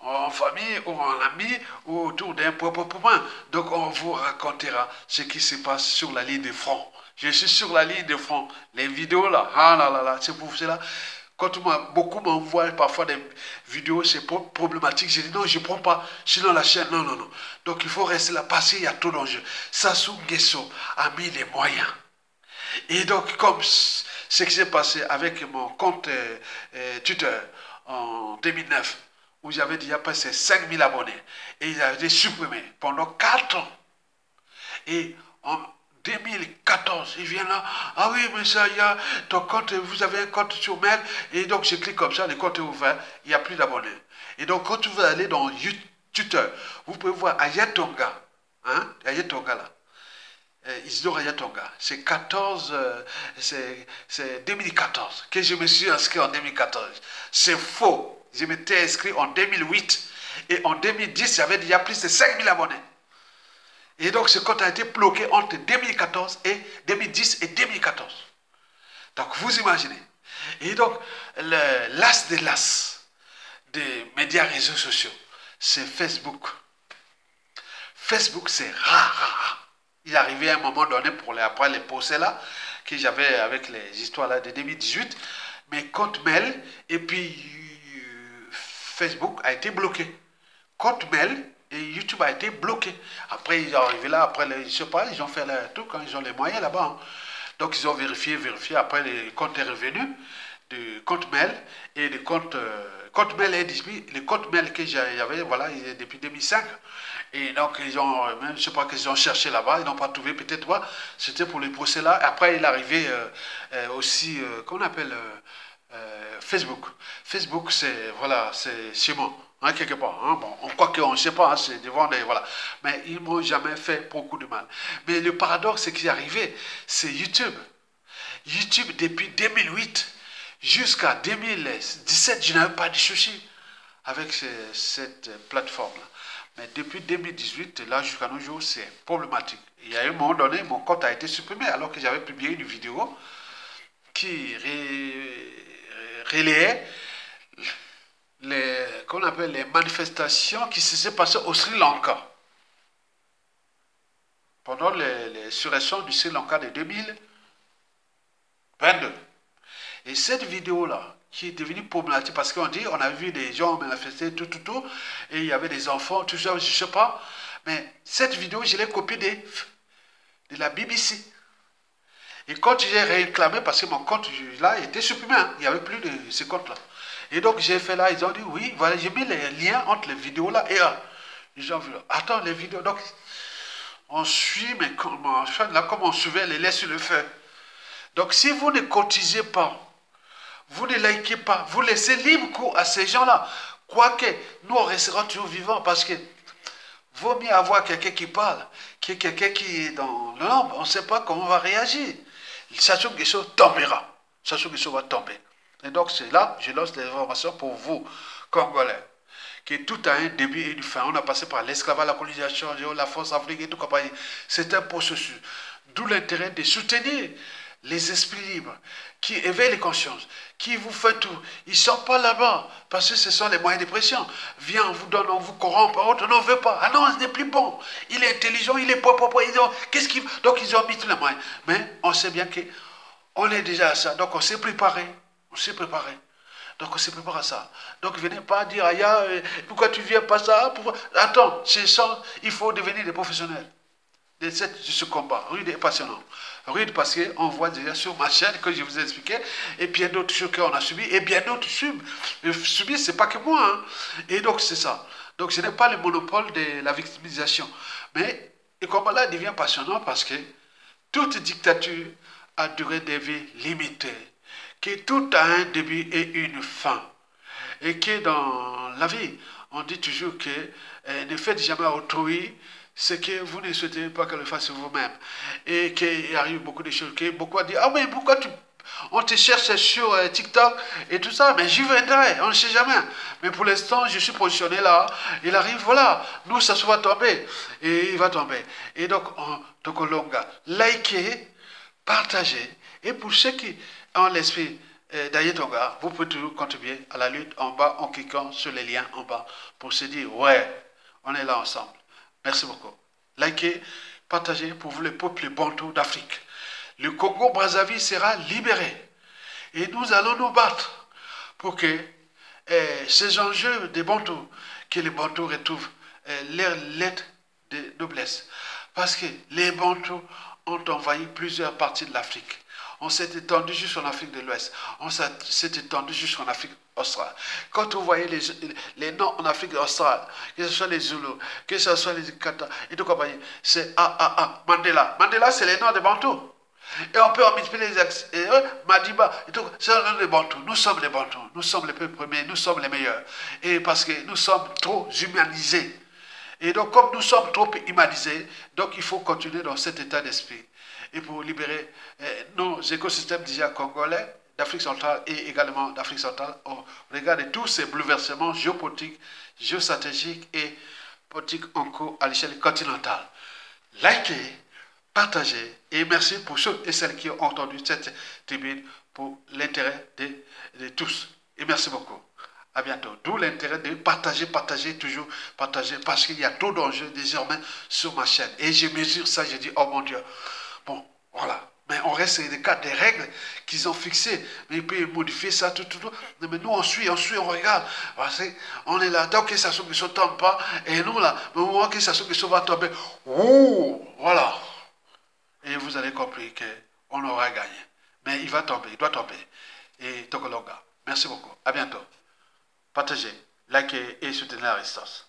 en famille ou en ami ou autour d'un point. Donc on vous racontera ce qui se passe sur la ligne de front. Je suis sur la ligne de front. Les vidéos là, c'est pour cela. Quand beaucoup m'envoient parfois des vidéos, c'est problématique. Je dis non, je ne prends pas, sinon la chaîne, non. Donc il faut rester là parce qu'il y a tout l'enjeu. Sassou Nguesso a mis les moyens. Et donc, comme ce qui s'est passé avec mon compte Twitter en 2009, où j'avais déjà passé 5000 abonnés, et il a été supprimé pendant 4 ans. Et en 2014, il vient là, ah oui, mais ça, il y a ton compte, vous avez un compte sur mail, et donc je clique comme ça, le compte est ouvert, il n'y a plus d'abonnés. Et donc quand vous allez dans Twitter, vous pouvez voir Ayatonga, hein, Ayatonga là, Isidore Ayatonga, c'est 2014 que je me suis inscrit en 2014. C'est faux. Je m'étais inscrit en 2008 et en 2010, j'avais déjà plus de 5000 abonnés. Et donc ce compte a été bloqué entre 2014 et 2010 et 2014. Donc, vous imaginez. Et donc, l'as des las des médias réseaux sociaux, c'est Facebook. Facebook, c'est rare. Il est arrivé à un moment donné, après les procès là, que j'avais avec les histoires là de 2018, mes comptes mail et puis Facebook a été bloqué. Compte mail et YouTube a été bloqué. Après, ils sont arrivés là, après, je sais pas, ils ont fait leur truc quand ils ont les moyens là-bas. Hein. Donc, ils ont vérifié, après, les comptes est revenu de compte mail et de compte mail est disponible. Les comptes mail que j'avais, voilà, depuis 2005. Et donc, ils ont, même, je sais pas qu'ils ont cherché là-bas, ils n'ont pas trouvé, peut-être pas. C'était pour les procès là. Après, il est arrivé aussi, qu'on appelle Facebook. Facebook, c'est, voilà, c'est chez moi. Hein, quelque part. Hein, bon, on croit qu'on ne sait pas, hein, c'est devant des. Voilà. Mais ils ne m'ont jamais fait beaucoup de mal. Mais le paradoxe, c'est qu'il est arrivé, c'est YouTube. YouTube, depuis 2008 jusqu'à 2017, je n'avais pas de soucis avec cette plateforme-là. Mais depuis 2018, là, jusqu'à nos jours, c'est problématique. Il y a eu un moment donné, mon compte a été supprimé alors que j'avais publié une vidéo qui relayait qu'on appelle les manifestations qui se sont passées au Sri Lanka pendant les surréactions du Sri Lanka de 2022. Et cette vidéo-là, qui est devenue problématique parce qu'on dit, on a vu des gens manifester tout, et il y avait des enfants, tout ça, je ne sais pas. Mais cette vidéo, je l'ai copiée de la BBC. Et quand j'ai réclamé, parce que mon compte là était supprimé, hein, il n'y avait plus de ce compte-là. Et donc j'ai fait là, ils ont dit oui, voilà, j'ai mis les liens entre les vidéos là et ils ont vu, attends, les vidéos, donc on suit, mais comme on suivait les laisse sur le feu. Donc si vous ne cotisez pas, vous ne likez pas, vous laissez libre cours à ces gens-là, quoique nous on restera toujours vivants parce que vaut mieux avoir quelqu'un qui parle que quelqu'un qui est dans l'ombre, on ne sait pas comment on va réagir. Sassou Nguesso tombera, Sassou Nguesso va tomber. Et donc c'est là, je lance des informations pour vous, Congolais, que tout a un début et une fin. On a passé par l'esclavage, la colonisation, la force africaine et tout compagnie. C'est un processus. D'où l'intérêt de soutenir les esprits libres, qui éveillent les consciences, qui vous font tout. Ils ne sont pas là-bas, parce que ce sont les moyens de pression. Viens, on vous donne, on vous corrompt, on n'en veut pas. Ah non, ce n'est plus bon. Il est intelligent, il est propre. Qu'est-ce qu'il... Donc ils ont mis tous les moyens. Mais on sait bien qu'on est déjà à ça. Donc on s'est préparé. On s'est préparé. Donc on s'est préparé à ça. Donc venez pas dire, pourquoi tu ne viens pas ça? Attends, il faut devenir des professionnels de ce combat. Rude et passionnant. Rude parce qu'on voit déjà sur ma chaîne que je vous ai expliqué, et bien d'autres choses qu'on a subies, et bien d'autres subissent, c'est pas que moi. Hein. Et donc c'est ça. Donc je n'ai pas le monopole de la victimisation. Mais le combat là devient passionnant parce que toute dictature a duré des vies limitées, que tout a un début et une fin. Et que dans la vie, on dit toujours que ne faites jamais à autrui ce que vous ne souhaitez pas qu'elle le fasse vous-même. Et qu'il arrive beaucoup de choses, que beaucoup disent, ah mais pourquoi on te cherche sur TikTok et tout ça, mais j'y viendrai, on ne sait jamais. Mais pour l'instant, je suis positionné là, il arrive, voilà, nous, ça va tomber, et il va tomber. Et donc, likez, partagez, et pour ceux qui ont l'esprit d'Ayetonga, vous pouvez toujours contribuer à la lutte en bas en cliquant sur les liens en bas pour se dire, ouais, on est là ensemble. Merci beaucoup. Likez, partagez pour vous les peuples bantous d'Afrique. Le Congo-Brazzaville sera libéré. Et nous allons nous battre pour que ces enjeux des bantous, que les bantous retrouvent leur lettre de noblesse. Parce que les bantous ont envahi plusieurs parties de l'Afrique. On s'est étendu jusqu'en Afrique de l'Ouest. On s'est étendu jusqu'en Afrique australe. Quand vous voyez les noms en Afrique australe, que ce soit les Zoulous, que ce soit les Kata, et tout compagnie, c'est Mandela. Mandela, c'est les noms des Bantous. Et on peut en multiplier les Madiba, et tout, c'est le nom des Bantous. Nous sommes les Bantous. Nous sommes les peuples premiers, nous sommes les meilleurs. Et parce que nous sommes trop humanisés. Et donc, comme nous sommes trop humanisés, donc il faut continuer dans cet état d'esprit. Et pour libérer nos écosystèmes déjà congolais, d'Afrique centrale et également d'Afrique centrale, au regard de tous ces bouleversements géopolitiques, géostratégiques et politiques en cours à l'échelle continentale. Likez, partagez et merci pour ceux et celles qui ont entendu cette tribune pour l'intérêt de tous. Et merci beaucoup. À bientôt. D'où l'intérêt de partager, toujours partager, parce qu'il y a trop d'enjeux désormais sur ma chaîne. Et je mesure ça, je dis, oh mon Dieu. Bon, voilà. Mais on reste des cas, des règles qu'ils ont fixées. Mais ils peuvent modifier ça, tout. Mais nous, on suit, on regarde. Parce on est là, tant que ça ne tombe pas. Et nous, là, au moment que ça va tomber, ouh, voilà. Et vous avez compris qu'on aura gagné. Mais il va tomber, il doit tomber. Et Tokologa. Merci beaucoup. À bientôt. Partagez, likez et soutenez la résistance.